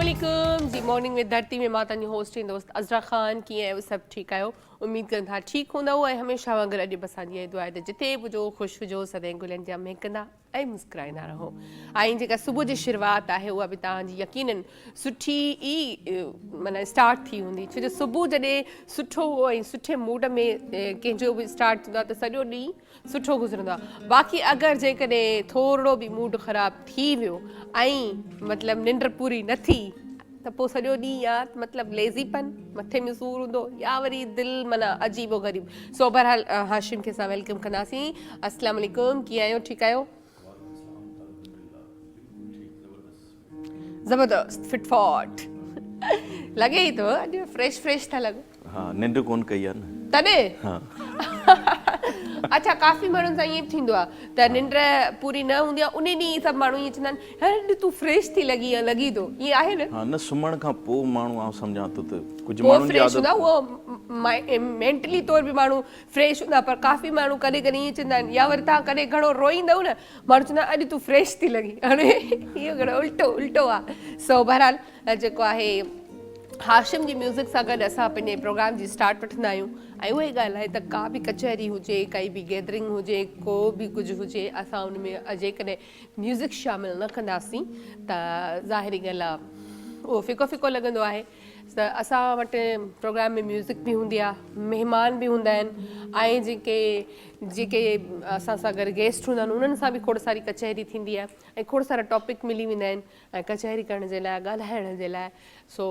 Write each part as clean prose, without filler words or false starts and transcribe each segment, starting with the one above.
अस्सलामुअलैकुम जी मॉर्निंग में धरती में माता होस्ट दोस्त अज़रा ख़ान कीअं आहियो सब ठीक आहियो उम्मीद कनि था ठीक हूंदव ऐं हमेशह वांगुरु अॼु बि असांजी दुआ आहे त जिते बि हुजो ख़ुशि हुजो सदैं गुलनि जा महकंदा ऐं मुस्कुराईंदा रहो ऐं जेका सुबुह जी शुरूआति आहे उहा बि तव्हांजी यकीनन सुठी ई माना स्टार्ट थी हूंदी छो जो सुबुह जॾहिं सुठो ऐं सुठे मूड में कंहिंजो बि स्टार्ट थींदो आहे त सॼो ॾींहुं सुठो गुज़रंदो आहे बाक़ी अगरि जेकॾहिं थोरो बि मूड ख़राबु थी वियो ऐं मतिलबु निंड पूरी न थी त पोइ सॼो ॾींहुं या मतिलबु लेज़ीपन मथे में सूरु हूंदो या वरी दिलि माना अजीबो ग़रीब सो बहरहाल हाशिम खे असां वेलकम कंदासीं अस्सलाम वालेकुम कीअं आहियो ठीकु आहियो ज़बरदस्त फिटफॉट लॻे ई थो अॼु फ्रेश था लॻो हाँ निंड कोन कई आहे न तॾहिं हाँ अच्छा काफ़ी माण्हुनि सां ईअं बि थींदो आहे त निंड पूरी न हूंदी आहे उन ॾींहुं सभु माण्हू ईअं चवंदा आहिनि तूं फ्रेश थी लॻी आहे लॻी थो ईअं आहे न हाँ न सुम्हण खां पोइ माण्हू आउं सम्झां थो त कुझु पोइ माण्हुनि जी फ्रेश हूंदा आदत उहो मेंटली तौर बि माण्हू फ्रेश हूंदा पर काफ़ी माण्हू कॾहिं कॾहिं ईअं चवंदा आहिनि या वरी तव्हां कॾहिं घणो रोईंदव न माण्हू चवंदा अॼु तूं फ्रेश थी लॻी हाणे इहो घणो उल्टो आहे सो बहरहाल जेको आहे हाशिम जी म्यूज़िक सां गॾु असां पंहिंजे प्रोग्राम जी स्टार्ट वठंदा आहियूं ऐं उहा ई ॻाल्हि आहे त का बि कचहरी हुजे काई बि गैदरिंग हुजे को बि कुझु हुजे असां उन में जेकॾहिं म्यूज़िक शामिलु न कंदासीं त ज़ाहिरी ॻाल्हि आहे उहो फिको फिको लॻंदो आहे त असां वटि प्रोग्राम में म्यूज़िक बि हूंदी आहे महिमान बि हूंदा आहिनि ऐं जेके असां सां गॾु गेस्ट हूंदा आहिनि उन्हनि सां बि खोड़ सारी कचहरी थींदी आहे ऐं खोड़ सारा टॉपिक मिली वेंदा आहिनि ऐं कचहरी करण जे लाइ ॻाल्हाइण जे लाइ सो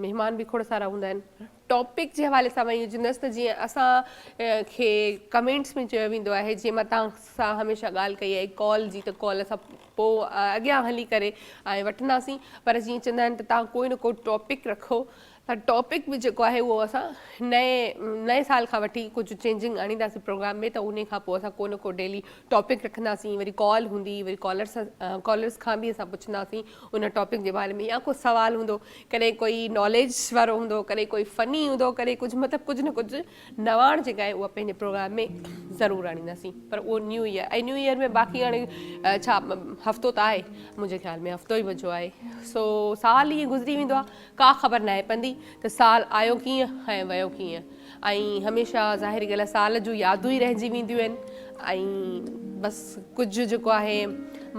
महिमान बि खोड़ सारा हूंदा आहिनि टॉपिक जे हवाले सां मां इहो चवंदसि त जीअं असां खे कमेंट्स में चयो वेंदो आहे जीअं मां तव्हां सां हमेशह ॻाल्हि कई आहे कॉल जी त कॉल असां पोइ अॻियां हली करे ऐं वठंदासीं पर जीअं चवंदा आहिनि त तव्हां कोई न कोई टॉपिक रखो त टॉपिक बि जेको आहे उहो असां नए साल खां वठी कुझु चेंजिंग आणींदासीं प्रोग्राम में त उन खां पोइ असां को न को डेली टॉपिक रखंदासीं वरी कॉल हूंदी वरी कॉलर्स खां बि असां पुछंदासीं उन टॉपिक जे बारे में या को सुवालु हूंदो कॾहिं कोई नॉलेज वारो हूंदो कॾहिं कोई फ़नी हूंदो कॾहिं कुझु मतिलबु कुझु न कुझु नवाण जेका आहे उहा पंहिंजे प्रोग्राम में ज़रूरु आणींदासीं पर उहो न्यू ईयर ऐं न्यू ईयर में बाक़ी हाणे छा हफ़्तो त आहे मुंहिंजे ख़्याल में हफ़्तो ई बचो आहे सो साल ईअं गुज़री वेंदो आहे का ख़बर न आहे पवंदी त साल आयो कीअं ऐं वियो कीअं ऐं हमेशह ज़ाहिरी ॻाल्हि आहे साल जूं यादूं ई रहिजी वेंदियूं आहिनि ऐं बसि कुझु जेको आहे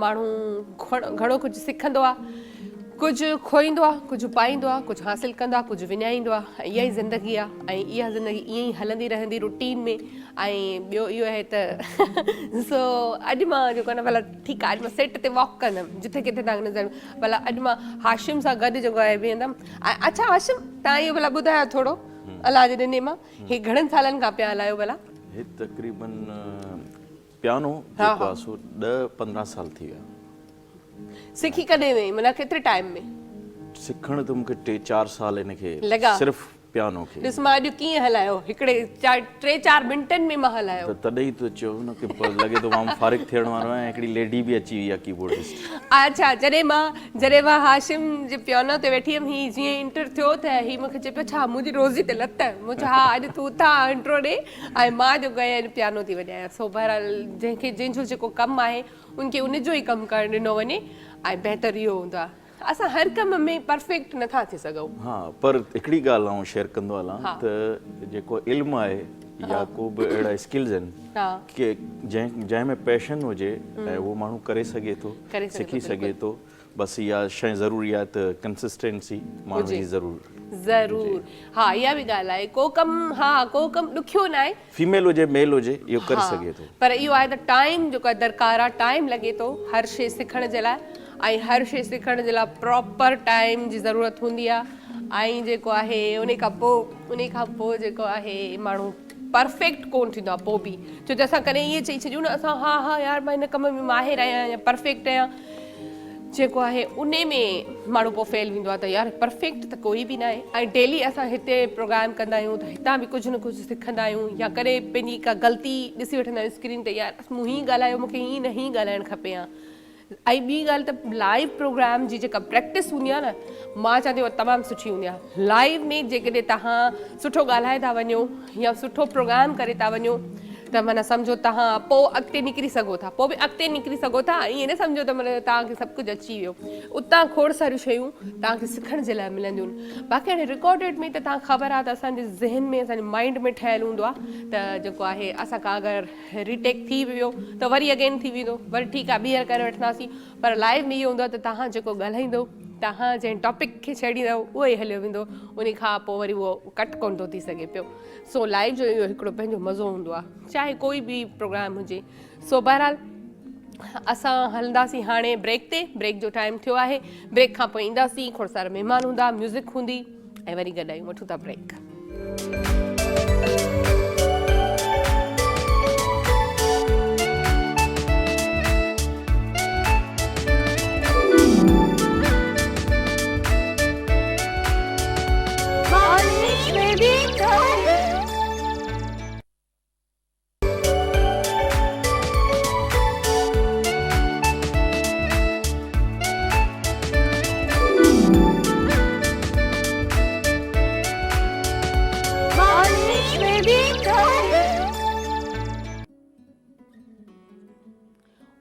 माण्हू घणो कुझु सिखंदो आहे कुझु खोईंदो आहे कुझु पाईंदो आहे कुझु हासिलु कंदो आहे कुझु विञाईंदो आहे इहा ई ज़िंदगी आहे ऐं इहा ज़िंदगी ईअं ई हलंदी रहंदी रूटीन में ऐं ॿियो इहो आहे त सो अॼु मां जेको आहे न भला ठीकु आहे अॼु मां सेट ते वॉक कंदमि जिथे किथे तव्हांखे नज़र भला अॼु मां हाशिम सां गॾु जेको आहे बीहंदमि ऐं अच्छा हाशिम तव्हां इहो भला ॿुधायो थोरो अलाह जे ॾिने मां हे घणनि सालनि खां पिया हलायो भला हे तक़रीबन पियानो जेको आहे सो 10-15 साल थी विया सिखी कॾहिं वई माना केतिरे टाइम में सिखण त मूंखे 3-4 साल हिनखे लॻा सिर्फ़ु पियानो खे ॾिस मां अॼु कीअं हलायो हिकिड़े 3-4 मिंटनि में मां हलायो त तॾहिं त चयो न की लॻे थो मां फारिग थियण वारो आहियां हिकिड़ी लेडी बि अची वई आहे कीबोर्डिस्ट अच्छा जॾहिं मां हाशिम जे पियानो ते वेठी हुअमि हीअ जीअं इंटर थियो त हीअ मूंखे चए पियो छा मुंहिंजी रोज़ी ते लत मूं चयो हा अॼु तूं था इंट्रो ॾे ऐं मां जेको आहे पियानो थी वॼायां सो बहरहाल जंहिंजो जेको कमु आहे उनखे उनजो ई कमु करणु ॾिनो वञे ऐं बहितरु इहो हूंदो आहे असां हर कम में परफेक्ट नथा थी सघूं हा पर हिकिड़ी ॻाल्हि आउं शेयर कंदो हलां त जेको इल्मु आहे या को बि अहिड़ा स्किल्स आहिनि की जंहिं में पैशन हुजे ऐं उहो माण्हू करे सघे थो सिखी सघे थो बसि इहा शइ ज़रूरी आहे त कंसिस्टेंसी माण्हू जी ज़रूरु हा इहा बि ॻाल्हि आहे को कमु ॾुखियो न आहे फीमेल हुजे मेल हुजे इहो करे सघे थो पर इहो आहे त टाइम जेको आहे दरकार आहे टाइम लॻे थो हर शइ सिखण जे लाइ ऐं हर शइ सिखण जे लाइ प्रॉपर टाइम जी ज़रूरत हूंदी आहे ऐं जेको आहे उन खां पोइ जेको आहे माण्हू परफेक्ट कोन थींदो आहे पोइ बि छो जो असां कॾहिं ईअं चई छॾियूं न असां हा यार मां हिन कम में माहिर आहियां या परफेक्ट आहियां जेको आहे उन में माण्हू पोइ फेल वेंदो आहे त यार परफेक्ट त कोई बि न आहे ऐं डेली असां हिते प्रोग्राम कंदा आहियूं त हितां बि कुझु न कुझु सिखंदा आहियूं या कॾहिं पंहिंजी का ग़लती ॾिसी वठंदा आहियूं स्क्रीन ते यार मूं हीअं ॻाल्हायो मूंखे हीअं न हीअं ॻाल्हाइणु खपे हा ऐं ॿी ॻाल्हि त लाइव प्रोग्राम जी जेका प्रैक्टिस हूंदी आहे न मां चवां थी उहा तमामु सुठी हूंदी आहे लाइव में जेकॾहिं तव्हां सुठो ॻाल्हाए था वञो या सुठो प्रोग्राम करे था वञो त माना सम्झो तव्हां पोइ अॻिते निकिरी सघो था, पोइ बि अॻिते निकिरी सघो था, ईअं न सम्झो त माना तव्हांखे सभु कुझु अची वियो। उतां खोड़ सारियूं शयूं तव्हांखे सिखण जे लाइ मिलंदियूं आहिनि। बाक़ी हाणे रिकॉर्डेड में त तव्हांखे ख़बर आहे त असांजे ज़हन में, असांजे माइंड में ठहियलु हूंदो आहे त जेको आहे असांखां अगरि रिटेक थी वियो त वरी अगेन थी वेंदो, वरी ठीकु आहे ॿीहर करे वठंदासीं। पर लाइव में इहो हूंदो आहे त तव्हां जेको ॻाल्हाईंदो, तव्हां जंहिं टॉपिक खे छेड़ींदव उहो ई हलियो वेंदो, उन खां पोइ वरी उहो कट कोन थो थी सघे पियो। सो लाइव जो इहो हिकिड़ो पंहिंजो मज़ो हूंदो आहे, चाहे कोई बि प्रोग्राम हुजे। सो बहरहाल असां हलंदासीं हाणे ब्रेक ते। ब्रेक जो टाइम थियो आहे। ब्रेक खां पोइ ईंदासीं, खोड़ सारा महिमान हूंदा, म्यूज़िक हूंदी ऐं वरी गॾु आहियूं, वठूं था ब्रेक।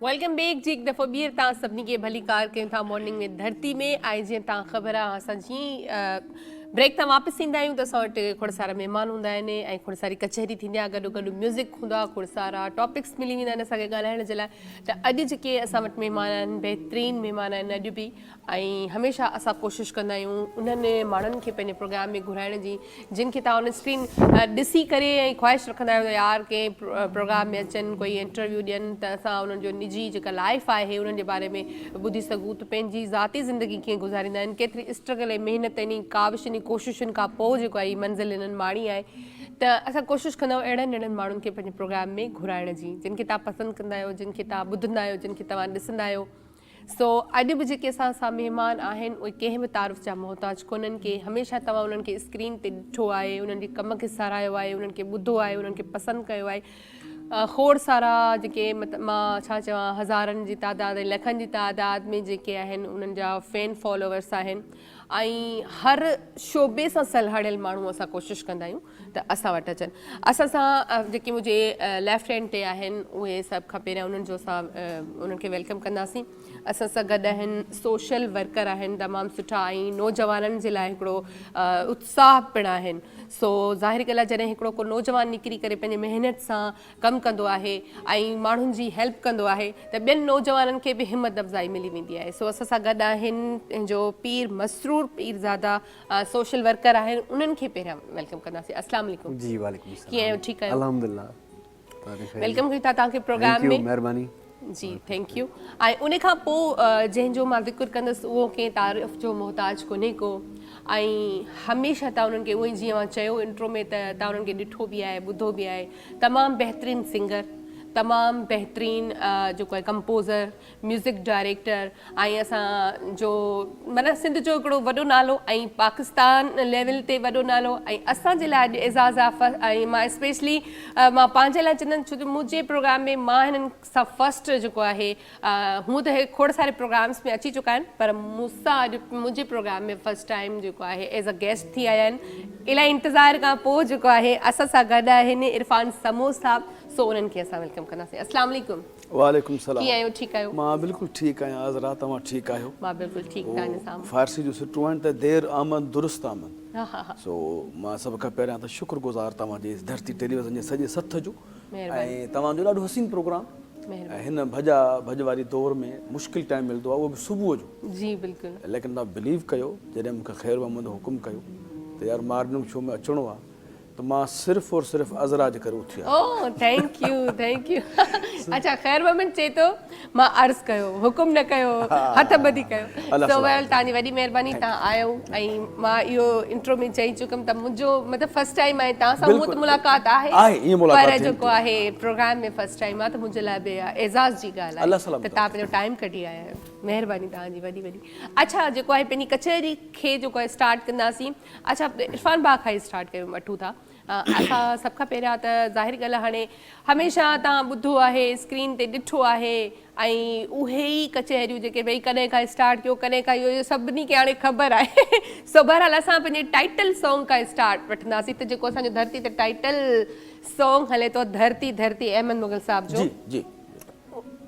वेलकम बैक जी हिकु दफ़ो ॿीहर तव्हां सभिनी खे भली कार कयूं था मॉर्निंग में धरती में। ऐं जीअं तव्हां ख़बर आहे असां जीअं ब्रेक तां वापसि ईंदा आहियूं त असां वटि खोड़ सारा महिमान हूंदा आहिनि ऐं खोड़ सारी कचहरी थींदी आहे, गॾो गॾु म्यूज़िक हूंदो आहे, खोड़ सारा टॉपिक्स मिली वेंदा आहिनि असांखे ॻाल्हाइण जे लाइ। त अॼु जेके असां वटि महिमान आहिनि, बहितरीनु महिमान आहिनि अॼु बि, ऐं हमेशह असां कोशिशि कंदा आहियूं उन्हनि माण्हुनि खे पंहिंजे प्रोग्राम में घुराइण जी जिन खे तव्हां उन स्क्रीन ॾिसी करे ऐं ख़्वाहिश रखंदा आहियो त यार कंहिं प्रोग्राम में अचनि, कोई इंटरव्यू ॾियनि त असां उन्हनि जो निजी जेका लाइफ आहे उन्हनि जे बारे में ॿुधी सघूं त पंहिंजी ज़ाती ज़िंदगी कीअं गुज़ारींदा आहिनि, केतिरी स्ट्रगल ऐं महिनत इन काविश इन कोशिशुनि खां पोइ जेको आहे मंज़िल इन्हनि माणी आहे। त असां कोशिशि कंदा आहियूं अहिड़नि माण्हुनि खे पंहिंजे प्रोग्राम में घुराइण जी जिन खे तव्हां पसंदि कंदा आहियो, जिन खे तव्हां ॿुधंदा आहियो, जिन खे तव्हां ॾिसंदा आहियो। सो अॼु बि जेके असां सां महिमान आहिनि उहे कंहिं बि तारीफ़ जा मोहताज कोन्हनि के हमेशह तव्हां उन्हनि खे स्क्रीन ते ॾिठो आहे, उन्हनि जे कम खे साराहियो आहे, उन्हनि खे ॿुधो आहे, उन्हनि खे पसंदि कयो आहे। खोड़ सारा जेके मतिलबु मां छा चवां हज़ारनि जी तादाद ऐं लखनि जी तादाद में जेके आहिनि उन्हनि जा फैन फॉलोवर्स आहिनि ऐं हर शोबे सां सलहाड़ियल माण्हू असां कोशिशि कंदा आहियूं त असां वटि अचनि। असां सां जेके मुंहिंजे लेफ्ट हैंड ते आहिनि उहे सभु खां पहिरियां उन्हनि जो असां उन्हनि खे वेलकम कंदासीं। असां सां गॾु आहिनि सोशल वर्कर आहिनि, तमामु सुठा ऐं नौजवाननि जे लाइ हिकिड़ो उत्साह पिणु आहिनि। सो ज़ाहिर ॻाल्हि आहे जॾहिं हिकिड़ो को नौजवान निकिरी करे पंहिंजे महिनत सां कमु कंदो आहे ऐं माण्हुनि जी हेल्प कंदो आहे त ॿियनि नौजवाननि खे बि हिमत अफ़ज़ाई मिली वेंदी आहे। सो असां सां गॾु आहिनि पंहिंजो पीर मसरूर पीरज़ादा सोशल वर्कर आहिनि, उन्हनि खे पहिरियां वेलकम कंदासीं। अस्सलाम वालेकुम। जी वालेकुम सलाम। कीअं आहियो? ठीकु आहियो? अल्हम्दुलिल्लाह। वेलकम कयूं था तव्हांखे प्रोग्राम में। महिरबानी जी थैंक यू। ऐं उन खां पोइ जंहिंजो मां ज़िक्र कंदसि उहो कंहिं तारीफ़ जो मोहताज कोन्हे को ऐं हमेशह तव्हां उन्हनि खे उहो ई जीअं मां चयो इंट्रो में त तव्हां उन्हनि खे ॾिठो बि आहे, ॿुधो बि आहे। तमामु बहितरीनु सिंगर, तमामु बहितरीनु जेको आहे कंपोज़र, म्यूज़िक डायरेक्टर ऐं असांजो माना सिंध जो हिकिड़ो वॾो नालो ऐं पाकिस्तान लेवल ते वॾो नालो ऐं असांजे लाइ अॼु एज़ाज़ आहे। ऐं मां स्पेशली मां पंहिंजे लाइ चवंदमि छो जो मुंहिंजे प्रोग्राम में मां हिननि सां फस्ट जेको आहे हूअं त खोड़ सारे प्रोग्राम्स में अची चुका आहिनि पर मूंसां अॼु मुंहिंजे प्रोग्राम में फस्ट टाइम जेको आहे एज़ अ गेस्ट थी आया आहिनि। इलाही इंतज़ार खां पोइ जेको आहे असां सां गॾु आहिनि इरफान समोस साहब। सो उन्हनि खे असां वेलकम कंदासीं। अस्सलाम वालेकुम। वालेकुम सलाम। कीअं आहियो? ठीकु आहियो? मां बिल्कुलु ठीकु आहियां। आज़रा तव्हां ठीकु आहियो? मां बिल्कुलु ठीकु तव्हांजे साम्हूं। फारसी जो सुठो आहिनि त देर आमद दुरुस्त आमद। हा हा हा। सो मां सभ खां पहिरियां त शुक्रगुज़ार तव्हांजे धरती टेलीविज़न जे सॼे सथ जो ऐं तव्हांजो ॾाढो हसीन प्रोग्राम हिन भॼ वारी दौर में मुश्किल टाइम मिलंदो आहे उहो बि सुबुह जो। जी बिल्कुलु। लेकिन तव्हां बिलीव कयो जॾहिं मूंखे ख़ैर मोहम्मद हुकुम कयो त यार मॉर्निंग शो में अचिणो आहे त मां सिर्फ़ु और सिर्फ़ु अज़रा जे करे उथी आहियां। Oh thank U. अच्छा ख़ैर मोहम्मद चए थो मां अर्ज़ु कयो, हुकुम न कयो, हथ ॿधी कयो। सो वेल तव्हांजी वॾी महिरबानी, तव्हां आयो ऐं मां इहो इंट्रो में चई चुकमि त मुंहिंजो मतिलबु फस्ट टाइम आहे तव्हां सां। हूअं त मुलाक़ात आहे पर जेको आहे प्रोग्राम में फस्ट टाइम आहे त मुंहिंजे लाइ बि एज़ाज़ जी ॻाल्हि आहे त तव्हां पंहिंजो टाइम कढी आया आहियो। महिरबानी तव्हांजी वॾी वॾी। अच्छा जेको आहे पंहिंजी कचहरी खे जेको आहे स्टार्ट कंदासीं। अच्छा इरफान भाउ खां ई स्टार्ट कयूं वठूं था। असां सभ खां पहिरियां त ज़ाहिर ॻाल्हि आहे हाणे हमेशह तव्हां ॿुधो आहे, स्क्रीन ते ॾिठो आहे ऐं उहे ई कचहरियूं जेके भई कॾहिं खां स्टार्ट कयो, कॾहिं खां इहो सभिनी खे हाणे ख़बर आहे। सो बहरहाल असां पंहिंजे टाइटल सॉन्ग खां स्टार्ट वठंदासीं त जेको असांजो धरती ते टाइटल सॉन्ग हले तो धरती धरती अहमद मुगल साहब जो जी जी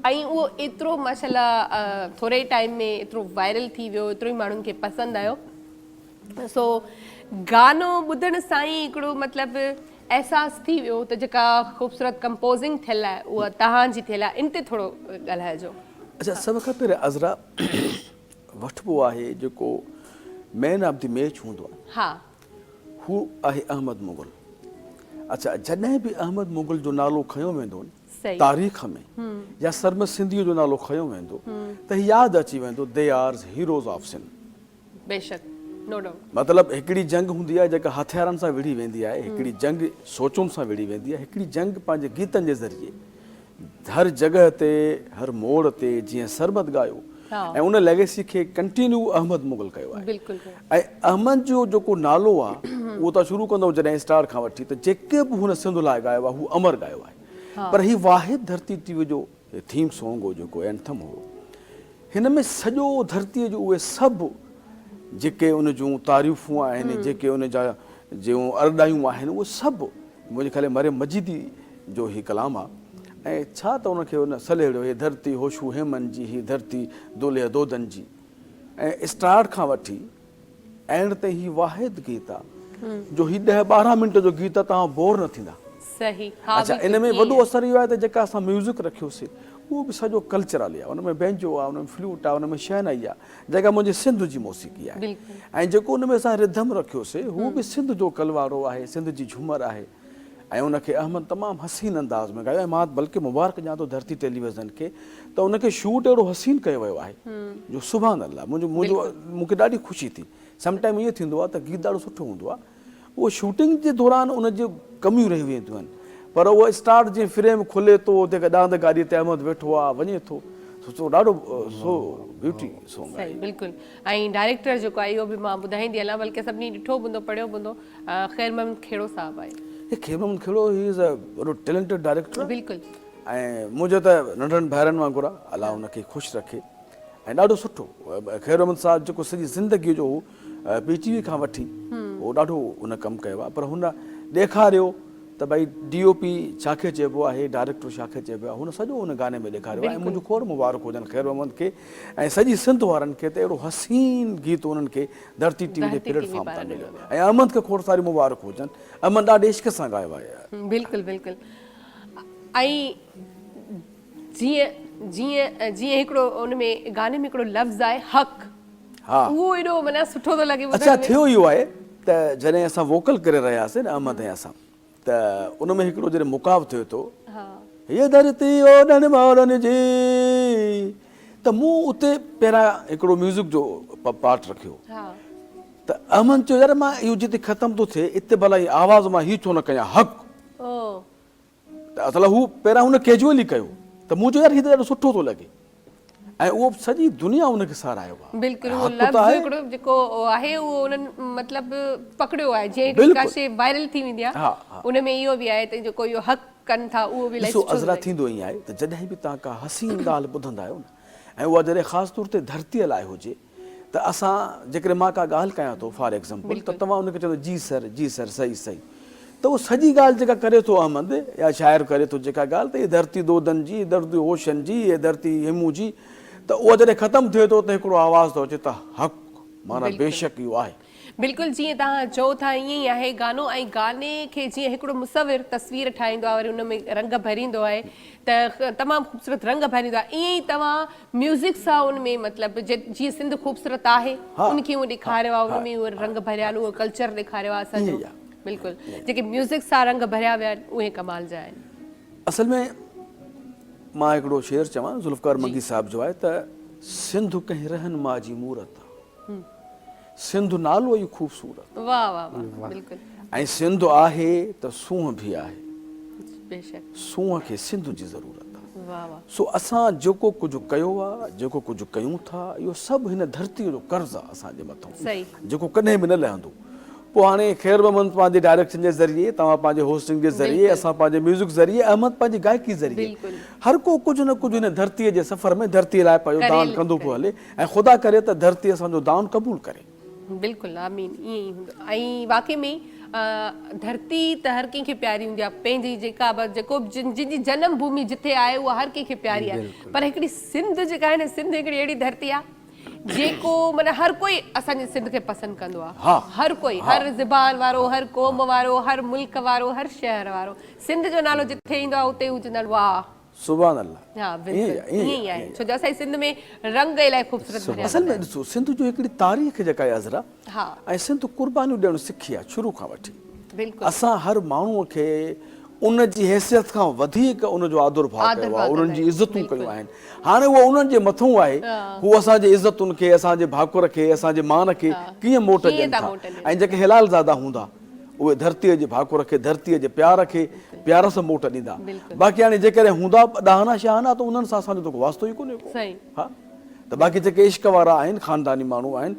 ऐं उहो एतिरो माशाल्लाह थोरे टाइम में एतिरो वायरल थी वियो, एतिरो ई माण्हुनि खे पसंदि आयो। सो गानो ॿुधण सां ई हिकिड़ो मतिलबु अहसासु थी वियो त जेका ख़ूबसूरत कंपोज़िंग थियल आहे उहा तव्हांजी थियल आहे। इन ते थोरो ॻाल्हाइजो। अच्छा, सभ खां पहिरियों अज़रा वठिबो आहे जेको मैन ऑफ द मैच हूंदो आहे, हा, हू आहे अहमद मुगल। अच्छा, जॾहिं बि अहमद मुगल जो नालो खयो वेंदो सही तारीख़ में या सरमद सिंधी जो नालो खयो वेंदो त यादि अची वेंदो they are heroes of Sindh. बेशक, नो डाउट। मतिलबु हिकिड़ी जंग हूंदी आहे जेका हथियारनि सां विढ़ी वेंदी आहे, हिकिड़ी जंग सोचुनि सां विढ़ी वेंदी आहे, हिकिड़ी जंग पंहिंजे गीतनि जे ज़रिए हर जॻह ते हर मोड़ ते जीअं सरमद ॻायो ऐं उन लेगेसी खे कंटिन्यू अहमद मुगल कयो आहे। बिल्कुलु। ऐं अहमद जो जेको नालो आहे उहो तव्हां शुरू कंदव जॾहिं स्टार खां वठी त जेके बि हुन सिंध लाइ ॻायो आहे हू अमर ॻायो आहे। पर ही वाहिद धरती टीवी जो थीम सॉन्ग हो, जेको एंथम हो, हिन में सॼो धरतीअ जो उहे सभु जेके उन जूं तारीफ़ूं आहिनि, जेके उन जा जूं अरदायूं आहिनि, उहे सभु मुंहिंजे ख़्याल में मरियम मजीदी जो ही कलाम आहे। ऐं छा त उनखे उन सलेड़ियो, हे धरती होशू हेमन जी, ही धरती दोले दोदन जी। ऐं स्टार्ट खां वठी एंड ताईं ही वाहिद गीत आहे जो ही 10-12 मिंट जो गीत आहे, तव्हां बोर न थींदा। सही, हा। अच्छा, इन में वॾो असरु इहो आहे त जेका असां म्यूज़िक रखियोसीं उहो बि सॼो कल्चरल आहे। उन में बैंजो आहे, उन में फ्लूट आहे, उन में शहनाई आहे, जेका मुंहिंजे सिंध जी मौसीक़ी आहे। ऐं जेको उन में असां रिधम रखियोसीं हू बि सिंध जो कलवारो आहे, सिंध जी झूमर आहे। ऐं उनखे अहमद तमामु हसीन अंदाज़ में ॻायो। ऐं मां बल्कि मुबारक ॾियां थो धरती टेलीविज़न खे त उनखे शूट अहिड़ो हसीन कयो वियो आहे जो सुभान अल्लाह, मूंखे ॾाढी ख़ुशी थी। समटाइम ईअं थींदो आहे त गीत ॾाढो सुठो हूंदो आहे, उहो शूटिंग जे दौरान उन जूं कमियूं रही वेंदियूं आहिनि, पर उहो स्टार्ट जीअं फ्रेम खुले थो, उते ॾांद गाॾी ते अहमद वेठो आहे, वञे थो, ॾाढो सो ब्यूटी सॉन्ग आहे। बिल्कुलु। ऐं डायरेक्टर जेको आहे इहो बि मां ॿुधाईंदी हलां, बल्कि सभिनी ॾिठो हूंदो, पढ़ियो हूंदो, ख़ैर महमूद खेड़ो साहब आहे। हे ख़ैर महमूद खेड़ो, ही इज़ अ वॾो टैलेंटेड डायरेक्टर। बिल्कुलु। ऐं मुंहिंजो त नंढनि भाइरनि वांगुरु आहे, अलाह हुनखे ख़ुशि रखे। ऐं ॾाढो सुठो ख़ैर महमूद साहब जेको सॼी ज़िंदगीअ जो PTV खां वठी उहो ॾाढो उन कमु कयो आहे, पर हुन ॾेखारियो त भई DOP छाखे चइबो आहे, डायरेक्टर छाखे चइबो आहे, हुन सॼो हुन गाने में ॾेखारियो आहे। ऐं मुंहिंजो खोड़ मुबारक हुजनि ख़ैर महमूद खे ऐं सॼी सिंध वारनि खे त अहिड़ो हसीन गीत उन्हनि खे धरती टीवी जे प्लेटफॉर्म तां मिलियो। ऐं अहमद खे खोड़ सारी मुबारक हुजनि, अहमद ॾाढे इश्क सां ॻायो आहे। बिल्कुलु बिल्कुलु। ऐं जीअं जीअं जीअं हिकिड़ो उन में गाने में हिकिड़ो लफ़्ज़ आहे हक़, हा, उहो एॾो माना सुठो थो लॻे। अच्छा, थियो इहो आहे त जॾहिं असां वोकल करे रहियासीं न अहमद ऐं असां, त उन में हिकिड़ो जॾहिं मुकाब थियो तो, ये धरती ओॾनि माण्हुनि जी, त मूं उते पहिरां हिकिड़ो म्यूज़िक जो पार्ट रखियो त अहमद चयो यार मां इहो जिते ख़तमु थो थिए इते भला ई आवाज़ मां हीउ छो न कयां हक़। त असल हू पहिरां हुन कैजुअली कयो त मूं चयो यार हीउ त ॾाढो सुठो थो लॻे ऐं उहो सॼी दुनिया उनखे सारायो आहे। बिल्कुलु, उहो लफ़्ज़ हिकिड़ो जेको आहे उहो उन्हनि मतिलबु पकड़ियो आहे, जीअं का शइ वायरल थी वेंदी आहे उन में इहो बि आहे त जेको इहो हक़ कनि था उहो बि ॾिसो अज़रा थींदो ई आहे त जॾहिं बि तव्हां का हसीन ॻाल्हि ॿुधंदा आहियो न, ऐं उहा जॾहिं ख़ासि तौर ते धरतीअ लाइ हुजे त असां जेकॾहिं मां का ॻाल्हि कयां थो फॉर एग्ज़ाम्पल त तव्हां उनखे चवंदो जी सर सही सही, त उहो सॼी ॻाल्हि जेका करे थो अहमद या शाइर करे थो जेका ॻाल्हि त इहे धरती दोदन जी, धरती होशन जी, इहे धरती हिमू जी, त उहा जॾहिं ख़तमु थिए थो त हिकिड़ो आवाज़ थो अचे त हक़, माना बेशक इहो आहे। बिल्कुलु जीअं तव्हां चओ था ईअं ई आहे गानो, ऐं गाने खे जीअं हिकिड़ो मुसविर तस्वीर ठाहींदो आहे, वरी हुन में रंग भरींदो आहे त तमामु ख़ूबसूरत रंग भरींदो आहे, ईअं ई तव्हां म्यूज़िक सां उन में मतिलबु जीअं सिंध ख़ूबसूरत आहे उनखे उहो ॾेखारियो आहे, उन में उहे रंग भरिया आहिनि, उहो कल्चर ॾेखारियो आहे असांजो। बिल्कुलु, जेके म्यूज़िक सां रंग भरिया विया आहिनि उहे कमाल जा आहिनि। असल में मां हिकिड़ो शेर चवां ज़ुल्फ़कार मंगी साहब जो आहे त सिंधु कंहिं रहनुमा जी मूरत, सिंधु नालो ई ख़ूबसूरत, वाह वाह वाह, बिल्कुलु। ऐं सिंधु आहे त सूंहं बि आहे, बेशक सूंहं खे सिंधु जी ज़रूरत आहे। वाह वाह। सो असां जेको कुझु कयो आहे, जेको कुझु कयूं था, इहो सभु हिन धरतीअ जो कर्ज़ु आहे असांजे मथां, जेको कॾहिं बि न लहंदो। पोइ हाणे ख़ैर महमूद पंहिंजे डायरेक्शन जे ज़रिए, तव्हां पंहिंजे होस्टिंग जे ज़रिए, असां पंहिंजे म्यूज़िक ज़रिए, अहमद पंहिंजी गायकी ज़रिए, हर को कुझु न कुझु हिन धरतीअ जे सफ़र में धरतीअ लाइ पंहिंजो दान कंदो पियो हले, ऐं ख़ुदा करे त धरती असांजो दान क़बूल करे। बिल्कुलु, आमीन, ईअं ई हूंदो। ऐं वाक़ई में धरती त हर कंहिंखे प्यारी हूंदी आहे, पंहिंजी जेका बि जेको जिनजी जनम भूमि जिथे आहे उहा हर कंहिंखे प्यारी आहे, पर हिकिड़ी सिंध जेका आहे न, सिंध हिकिड़ी अहिड़ी धरती आहे जेको माना हर कोई असांजे सिंध खे पसंदि कंदो आहे, हर कोई, हर ज़बान वारो, हर क़ौम वारो, हर मुल्क वारो, हर शहर वारो, सिंध जो नालो जिथे ईंदो आहे उते हू चवंदा आहिनि वाह सुभान अल्लाह। हा बिल्कुलु ईअं ई आहे, छो जो असांजे सिंध में रंग इलाही ख़ूबसूरत भरिया असल में ॾिसो सिंध जो हिकिड़ी तारीख़ जेका आहे अज़रा, ऐं सिंध कुर्बानियूं ॾियणु सिखी आहे शुरू खां वठी। बिल्कुलु असां हर माण्हूअ खे उन जी हैसियत खां वधीक उन जो आदर भाव कयो आहे, उन्हनि जी इज़तूं कयूं आहिनि। हाणे उहो उन्हनि जे मथां आहे हू असांजे इज़तुनि खे, असांजे भाकुर खे, असांजे मान खे कीअं मोट ॾियनि था। ऐं जेके हिलाल ज़ादा हूंदा उहे धरतीअ जे भाकुर खे, धरतीअ जे प्यार खे प्यार सां मोट ॾींदा। बाक़ी हाणे जेकॾहिं हूंदा ॾहाना शहाना त उन्हनि सां असांजो त वास्तो ई कोन्हे को। हा त बाक़ी जेके इश्क वारा आहिनि, ख़ानदानी माण्हू आहिनि,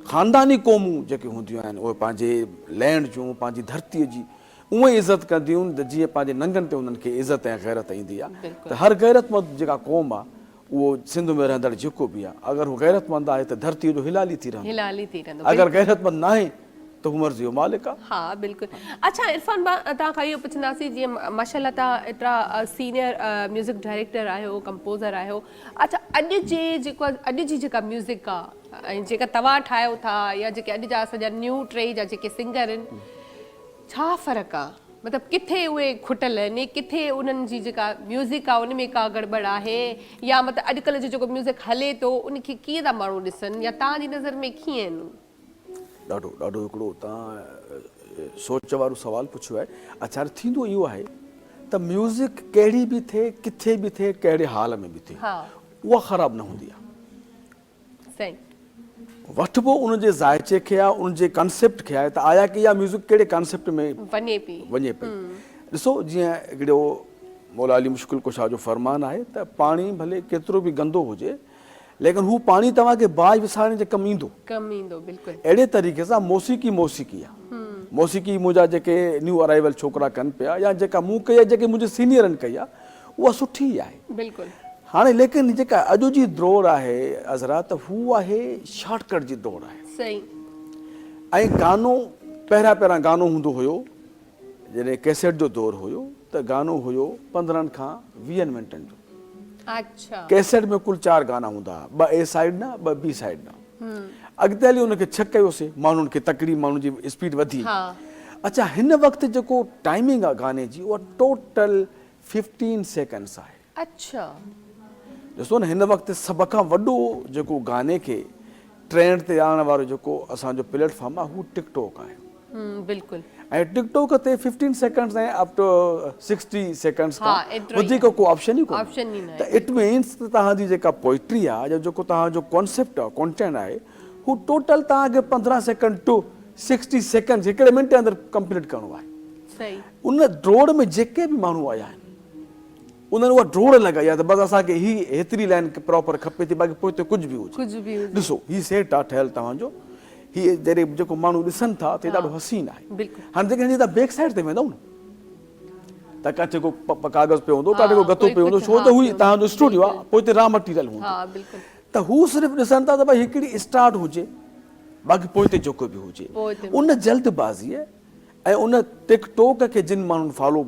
ख़ानदानी क़ौमूं जेके हूंदियूं आहिनि उहे पंहिंजे लैंड जूं, पंहिंजी धरतीअ जी उहे इज़त कंदियूं त जीअं पंहिंजे नंगनि ते उन्हनि खे इज़त ऐं गैरत ईंदी आहे। त हर गैरतमंद जेका क़ौम आहे उहो सिंध में रहंदड़ जेको बि आहे, अगरि हू गैरतमंद आहे त धरतीअ जो हिलाली थी रहंदो, अगरि गैरतमंद न आहे त हू मर्ज़ी जो मालिक आहे। हा बिल्कुलु। अच्छा इरफान भाउ, तव्हां खां इहो पुछंदासीं, जीअं माशाल्लाह तव्हां एतिरा सीनियर म्यूज़िक डायरेक्टर आहियो, कंपोज़र आहियो, अच्छा अॼु जी जेका म्यूज़िक आहे ऐं जेका तव्हां ठाहियो था या जेके अॼु जा असांजा न्यू टे जा जेके सिंगर आहिनि, छा फ़र्क़ु आहे? मतिलबु किथे उहे खुटल आहिनि, किथे उन्हनि जी जेका म्यूज़िक आहे उन में का गड़बड़ आहे, या मतिलबु अॼुकल्ह जो जेको म्यूज़िक हले थो उनखे कीअं था माण्हू ॾिसनि, या तव्हांजी नज़र में कीअं आहिनि? ॾाढो ॾाढो हिकिड़ो तव्हां सोच वारो सुवालु पुछियो आहे। अच्छा थींदो इहो आहे त म्यूज़िक कहिड़ी बि थिए, किथे बि थिए, कहिड़े हाल में बि थिए, उहा ख़राबु न हूंदी आहे। सही वठिबो उनजे ज़ाइचे खे आहे, उनजे कॉन्सेप्ट खे आहे त आया की इहा म्यूज़िक कहिड़े कॉन्सेप्ट में वञे पई। ॾिसो जीअं हिकिड़ो मौला अली मुश्किल कुशा जो फरमान आहे त पाणी भले केतिरो बि गंदो हुजे लेकिन हू पाणी तव्हांखे बाज विसारण जे कमु ईंदो। अहिड़े तरीक़े सां मौसीकी आहे। मौसीकी मुंहिंजा जेके न्यू अराइवल छोकिरा कनि पिया या जेका मूं कई आहे, जेके मुंहिंजे सीनियरनि कई आहे, उहा सुठी आहे। हाणे लेकिन जेका अॼु जी दौड़ आहे अज़रा, त हू आहे शॉर्टकट जी दौड़ आहे। ऐं गानो पहिरियां गानो हूंदो हुयो, जॾहिं कैसेट जो दौर हुयो त गानो हुयो 15 खां 20 मिंटनि जो। कैसेट में कुल 4 गाना हूंदा, 2 ए साइड ना, 2 बी साइड ना। अॻिते हली उनखे 6 कयोसीं, माण्हुनि खे तकड़ी, माण्हुनि जी स्पीड वधी। अच्छा हिन वक़्तु जेको टाइमिंग आहे गाने जी, उहा टोटल 15 सेकेंड्स आहे। अच्छा ॾिसो न, हिन वक़्तु सभ खां वॾो जेको गाने खे ट्रेंड ते आणण वारो जेको असांजो प्लेटफॉर्म आहे हू टिकटॉक आहे। बिल्कुलु। ऐं टिकटॉक ते 15 सेकेंड्स ऐं अप टू 60 सेकेंड्स खां वधीक को ऑप्शन ई कोन्हे। त इट मीन्स त तव्हांजी जेका पोइट्री आहे या जेको तव्हांजो कॉन्सेप्ट आहे, कॉन्टेंट आहे, हू टोटल तव्हांखे 15 सेकेंड टू 60 सेकेंड्स हिकिड़े मिंट जे अंदरि कंप्लीट करिणो आहे। उन ड्रोड़ में जेके बि माण्हू आया आहिनि उन्हनि उहा ड्रोड़ लॻाई आहे त बसि असांखे हेतिरी लाइन प्रॉपर खपे थी, बाक़ी पोइ कुझु बि हुजे। ॾिसो हीउ सेट आहे ठहियल तव्हांजो, हीअ जॾहिं जेको माण्हू ॾिसनि था त ॾाढो हसीन आहे। हाणे जेकॾहिं तव्हां बैक साइड ते वेंदव न त काथे को कागज़ पियो हूंदो, काथे को गतो पियो हूंदो, छो त हू तव्हांजो स्टूडियो आहे, पोइ हिते रॉ मटीरियल हूंदो। त हू सिर्फ़ु ॾिसनि था त भई हिकिड़ी स्टार्ट हुजे, बाक़ी पोइ हिते जेको बि हुजे। उन जल्दबाज़ीअ ऐं उन टिकटॉक खे जिन माण्हुनि फॉलो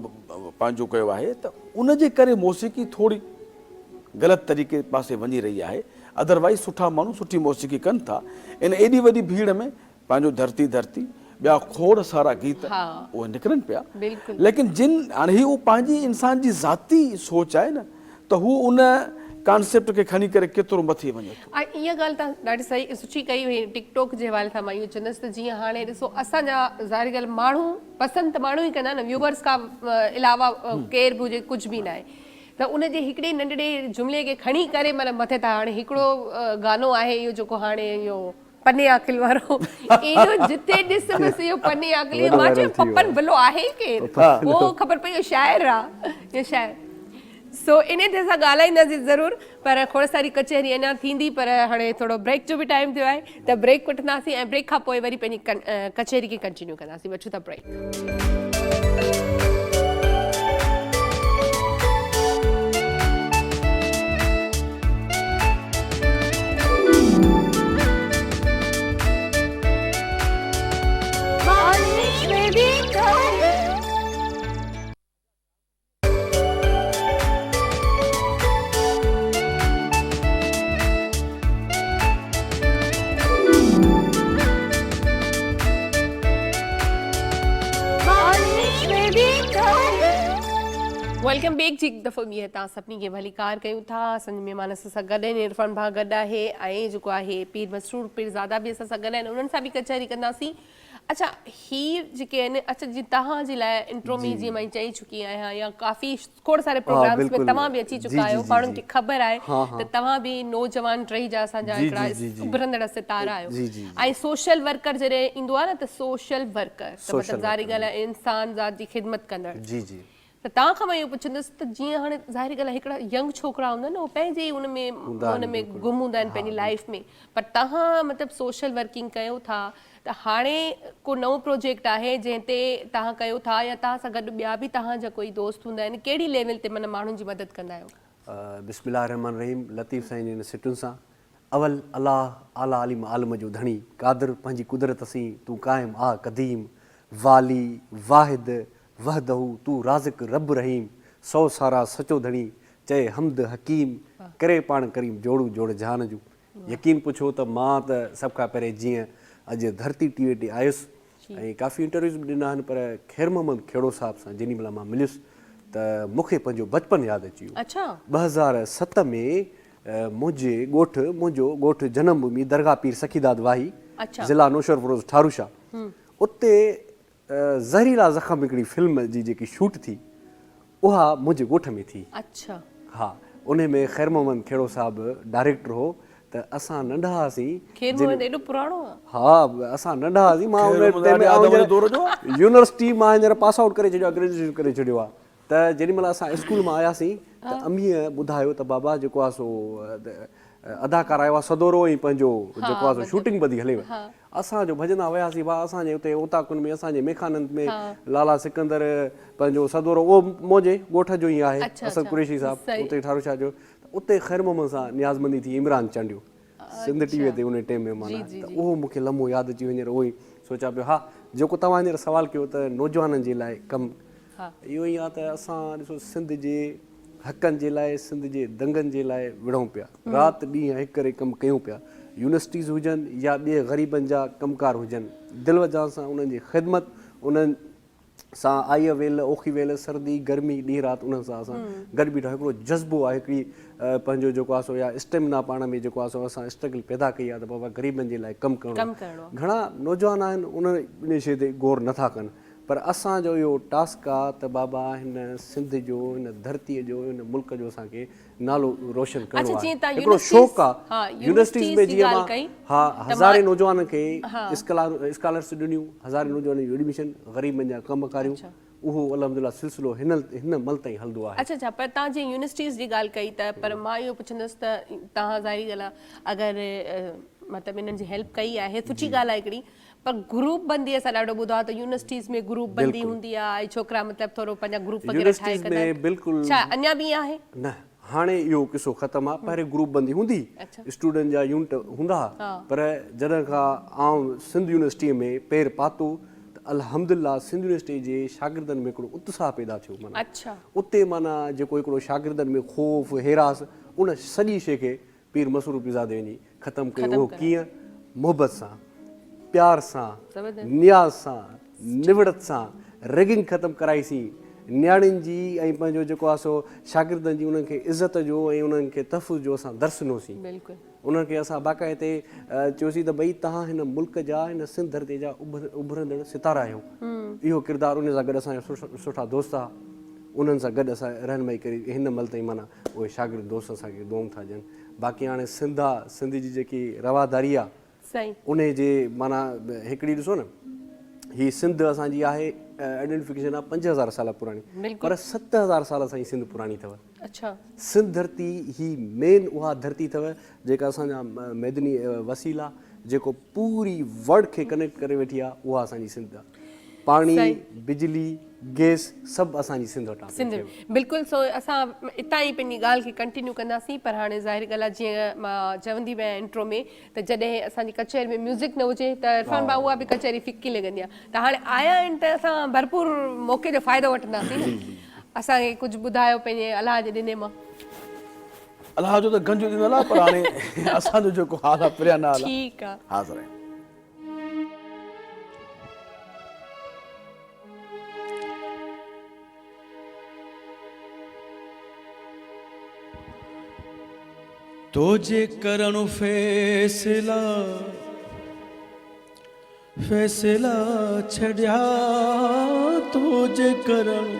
पंहिंजो कयो आहे त उनजे करे मौसीक़ी थोरी ग़लति तरीक़े पासे वञी रही आहे। अदरवाइज़ सुठा माण्हू सुठी मौसीक़ी कनि था। इन एॾी वॾी भीड़ में पंहिंजो धरती ॿिया खोड़ सारा गीत उहे निकिरनि पिया, लेकिन जिन हाणे ही उहो पंहिंजी इंसान जी ज़ाती सोच आहे न, त हू उन कॉन्सेप्ट खे खणी करे केतिरो मथे वञे थो। ऐं इहा ॻाल्हि तव्हां ॾाढी सही सुठी कई हुई टिकटॉक जे हवाले सां। मां इहो चवंदसि त जीअं हाणे ॾिसो असांजा ज़ाहिर ॻाल्हि माण्हू पसंदि त माण्हू ई कंदा न, व्यूवर्स खां अलावा केर बि हुजे, कुझु बि न आहे। त उनजे हिकिड़े नंढड़े जुमिले खे खणी करे माना मथे था। हाणे हिकिड़ो गानो आहे इहो जेको हाणे इहो पने आखिल वारो, इहो जिते ॾिस बसि इहो पने आखिल, मां चयो पपन भलो आहे केरु, पोइ ख़बर पई इहो शाइर आहे, इहो शाइर। सो इन ते असां ॻाल्हाईंदासीं ज़रूरु, पर खोड़ सारी कचहरी अञा थींदी, पर हाणे थोरो ब्रेक जो बि टाइम थियो आहे त ब्रेक वठंदासीं ऐं ब्रेक खां पोइ वरी पंहिंजी कचहरी खे कंटिन्यू कंदासीं। वठूं था ब्रेक। वेलकम बैक जी हिकु दफ़ो ॿीहर तव्हां सभिनी खे भलीकार कयूं था। असांजे महिमान सां गॾु आहिनि, इरफान भाउ गॾु आहे ऐं जेको आहे पीर मसरूर पीरज़ादा बि असां सां गॾु आहिनि, उन्हनि सां बि कचहरी कंदासीं। अच्छा, हीअ जेके आहिनि, अच्छा जी तव्हांजे लाइ इंट्रो में जीअं मां चई चुकी आहियां या काफ़ी खोड़ सारे प्रोग्राम्स में तव्हां बि अची चुका आहियो, माण्हुनि खे ख़बर आहे त तव्हां बि नौजवान टही जा असांजा हिकिड़ा उभरंदड़ सितारा आहियो। ऐं सोशल वर्कर जॾहिं ईंदो आहे न त सोशल वर्कर त मतिलबु ज़ाहिरी ॻाल्हि आहे इंसान ज़ात जी ख़िदमत कंदड़। जी जी। त तव्हां खां मां इहो पुछंदसि त जीअं हाणे ज़ाहिरी ॻाल्हि आहे हिकिड़ा यंग छोकिरा हूंदा आहिनि न, उहे पंहिंजे ई हुन में गुम हूंदा आहिनि पंहिंजी लाइफ में, पर तव्हां मतिलबु सोशल वर्किंग कयो था त हाणे को नओं प्रोजेक्ट आहे जंहिं ते तव्हां कयो था या तव्हां सां गॾु ॿिया बि तव्हांजा कोई दोस्त हूंदा आहिनि, कहिड़ी लेवल ते माना माण्हुनि जी मदद कंदा आहियो? बिस्मिल्लाह रहमान रहीम। लतीफ़ साईं जी सिटुनि सां अवल अलाह आला अलीम आलम जो धणी कादिर पंहिंजी कुदरत सी तूं क़ाइम आ क़दीम वाली वाहिद वहदहू तू राज़िक रब रहीम सौ सारा सचो धणी चए हमद हकीम करे पाण करीम जोड़ू जोड़ जहान जूं। यकीन पुछो त मां त सभ खां पहिरें जीअं अॼु धरती टीवी ते आयुसि ऐं काफ़ी इंटरव्यूज़ बि ॾिना आहिनि, पर ख़ैर मोहम्मद खेड़ो साहिब सां जेॾी महिल मां मिलियुसि त मूंखे पंहिंजो बचपन यादि अची वियो। अच्छा। 2007 में मुंहिंजो ॻोठु जनम भूमि दरगाह पीर सखीदाद वाही, ज़िला नौशर फरोज़ ठारूशा। उते ज़हरीला ज़ख़म हिकिड़ी फिल्म जी जेकी शूट थी उहा मुंहिंजे ॻोठ में थी। अच्छा। हा, उन में ख़ैर मोहम्मद खेड़ो साहिबु डायरेक्टर हो। त असां नंढा हुआसीं। ख़ैर मोहम्मद एॾो पुराणो आहे? हा, असां नंढा हुआसीं। मां यूनिवर्सिटी मां हींअर पास आउट करे छॾियो आहे, ग्रेजुएशन करे छॾियो आहे। त जेॾी महिल असां स्कूल मां आयासीं त अमीअ ॿुधायो त बाबा जेको आहे सो अदाकार आयो आहे सदोरो ऐं पंहिंजो जेको आहे सो शूटिंग ॿधी हलेव। असांजो भॼंदा वियासीं भाउ, असांजे हुते ओताकुनि में असांजे मेखानंद में लाला सिकंदर पंहिंजो सदोरो उहो मुंहिंजे ॻोठ जो ई आहे, असद कुरैशी साहिबु उते ठारूशा जो। उते ख़ैर मोहम्मद सां नियाज़मंदी थी इमरान चंडियो सिंध टीवीअ ते उन टाइम में माना। त उहो मूंखे लम्हो यादि अची वञे, उहो ई सोचां पियो। हा, जेको तव्हां हींअर सुवालु कयो त नौजवाननि जे लाइ कमु, इहो ई आहे त असां ॾिसो सिंध जे हक़नि जे लाइ, सिंध जे दंगनि जे लाइ विढ़ूं पिया, राति ॾींहुं हिकु करे कमु कयूं पिया। यूनिवर्सिटीज़ हुजनि या ॿिए ग़रीबनि जा कमकार हुजनि, दिलि वजां सां उन्हनि जी ख़िदमत, उन्हनि सां आई वेल औखी वेल सर्दी गर्मी ॾींहुं राति उन्हनि सां असां गॾु बीठा। हिकिड़ो जज़्बो आहे, हिकिड़ी पंहिंजो जेको आहे सो या स्टेमिना पाण में जेको आहे सो असां स्ट्रगल पैदा कई आहे त बाबा ग़रीबनि जे लाइ कमु करिणो। घणा नौजवान आहिनि उन शइ ते गौर नथा कनि, पर असांजो इहो टास्क आहे त बाबा हिन सिंध जो, हिन धरतीअ जो, हिन मुल्क जो असांखे नालो रोशन करिणो आहे। हिकिड़ो शौक़ु आहे यूनिवर्सिटीज़ में। जीअं मां हा हज़ारे नौजवाननि खे स्कॉलरशिप ॾिनियूं, हज़ारे नौजवाननि जूं एडमिशन, ग़रीबनि जा कमु कारियूं, उहो अल्हम्दुलिल्लाह सिलसिलो हिन महिल ताईं हलंदो आहे। अच्छा, पर तव्हां जीअं यूनिवर्सिटीज़ जी ॻाल्हि कई त पर मां इहो पुछंदसि त तव्हां ज़ाहिरी ॻाल्हि आहे अगरि मतिलबु इन्हनि जी हेल्प कई आहे, सुठी ॻाल्हि आहे हिकिड़ी, पर ग्रुप बंदी असां ॾाढो ॿुधो आहे त यूनिवर्सिटीज़ में ग्रुप बंदी हूंदी आहे, छोकिरा मतिलबु थोरो पंहिंजा ग्रुप वग़ैरह ठाहे कंदा आहिनि, छा अञा बि आहे? न, हाणे इहो किसो ख़तमु आहे। पहिरें ग्रुप बंदी हूंदी, स्टूडेंट जा यूनिट हूंदा, पर जॾहिं खां आउं सिंध यूनिवर्सिटीअ में पेर पातो त अल्हम्दुलिल्लाह सिंध यूनिवर्सिटी जे शागिर्दनि में हिकिड़ो उत्साह पैदा थियो। माना उते माना जेको हिकिड़ो शागिर्दनि में ख़ौफ़ हेरास, उन सॼी शइ खे पीर मसरूर पीरज़ादे वञी ख़तमु कयो। उहो कीअं? मोहबत सां, प्यार सां, नियाज़ सां, निवड़त सां रैगिंग ख़तमु कराईसीं। न्याणियुनि जी ऐं पंहिंजो जेको आहे सो शागिर्दनि जी उन्हनि खे इज़त जो ऐं उन्हनि खे तहफ़ुज़ जो असां दर्स ॾिनोसीं। उन्हनि खे असां बाक़ाइदे चयोसीं त भई तव्हां हिन मुल्क जा, हिन सिंध धरती जा उभरंदड़ सितारा आहियो। इहो किरदारु उन सां गॾु असांजा सुठा दोस्त आहे, उन्हनि सां गॾु असां रहनुमाई करी हिन महिल ताईं माना उहे शागिर्द दोस्त असांखे दुआऊं था ॾियनि। बाक़ी हाणे सिंध आहे, सिंध जी जेकी रवादारी आहे उन जे माना हिकिड़ी ॾिसो न, हीअ सिंध असांजी आहे आइडेंटिफिकेशन आहे 5000 साल पुराणी, पर 7000 साल असांजी सिंध पुराणी अथव। सिंध धरती ही मेन उहा धरती अथव जेका असांजा मैदनी वसीला जेको पूरी वर्ल्ड खे कनेक्ट करे वेठी आहे, उहा असांजी सिंध आहे। पाणी, बिजली, गैस सभु असांजी सिंध वटां सिंध बिल्कुलु। सो असां इतां ई पंहिंजी ॻाल्हि खे कंटिन्यू कंदासीं, पर हाणे ज़ाहिर ॻाल्हि आहे जीअं मां चवंदी बि आहियां इंट्रो में त जॾहिं असांजी कचहरी में म्यूज़िक न हुजे त इरफान भाउ उहा बि कचहरी फिकी लॻंदी आहे। त हाणे आया आहिनि त असां भरपूर मौक़े जो फ़ाइदो वठंदासीं न। असांखे कुझु ॿुधायो पंहिंजे अलाह जे ॾिने मां। अलाह जो त गंज ॾिनल आहे, पर हाणे असांजो जेको हाल आहे प्रिया नाल ठीकु आहे। हाज़िर आहे। तुझे करणु फैसला फैसला छड़िया तुझे करणु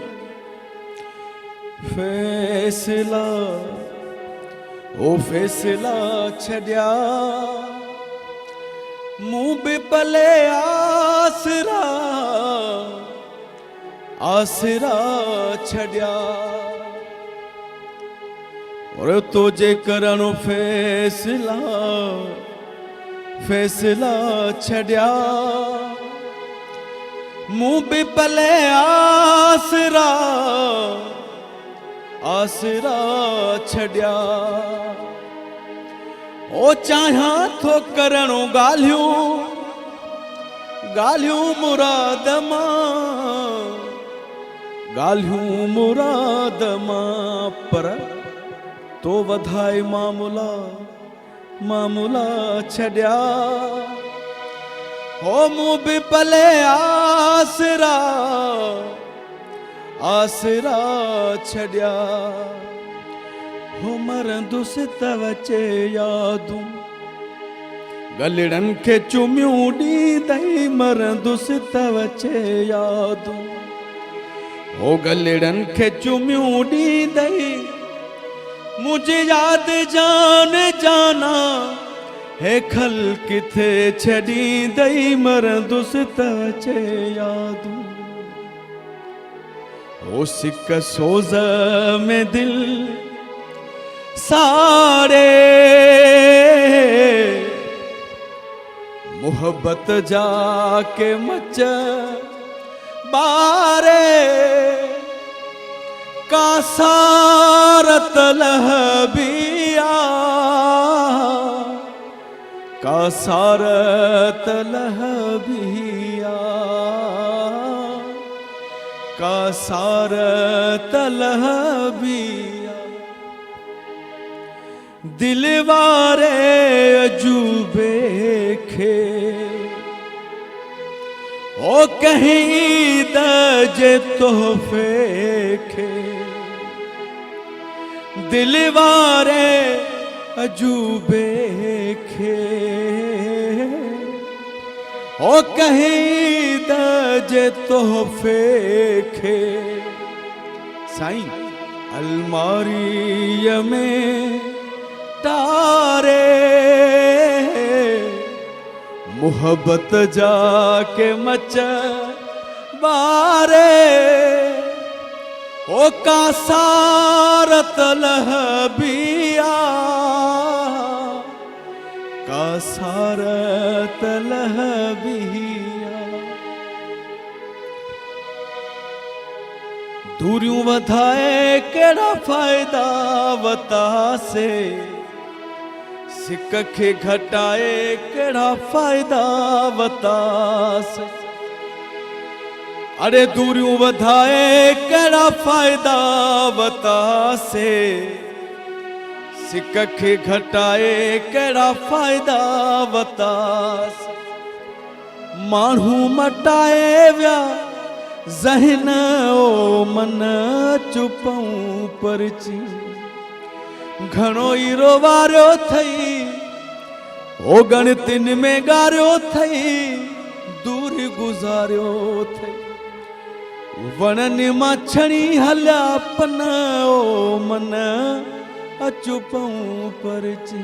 फैसला ओ फैसला छड़िया मुंह भी पले आसरा आसरा छड़िया और तुझे करणु फैसला फैसला छड़िया मुंह भी पले आसरा आसरा छड़िया ओ चाहा तो करणु गालियूं गालियूं मुराद मां गालियूं मुराद मां पर तो वधाए मामूला मामूला छड़िया हो मुंह भी पले आसरा आसरा छड़िया हो मरंदुस तवचे यादूं गलड़न के चुमियूं ॾींदई मरंदुस तवचे यादूं हो गलड़न के चुमियूं ॾींदई मुझे याद जान जाना है खल किथे छड़ी दई मरंदुस तवचे यादूं ओ सिक सोज में दिल सारे मोहब्बत जाके मच बारे का सारत लहबिया का सारत लहबिया का सारत लहबिया दिलवारे अजूबे खे ओ कहीं दजे तोहफे खे दिलवारे अजूबे खे ओ कहीं दजे तोहफे खे साईं अलमारी में तारे मोहब्बत जाके मच बारे ओ का सारत लहबिया का सारत लहबिया दूरियों वधाए केड़ा फायदा वता से सिक खे घटाए केड़ा फायदा वता से अरे दूरियों वधाए केड़ा फायदा वता से सिक खे घटाए केड़ा फायदा वता से माण्हू मटाए विया ज़हन ओ मन चुपऊं परची घणो ई रोवारियो थई ओ गणतिन में गारियो थई दूर गुज़ारियो थई वणनि मां छणी हलिया पन ओ मन अचुपऊं परची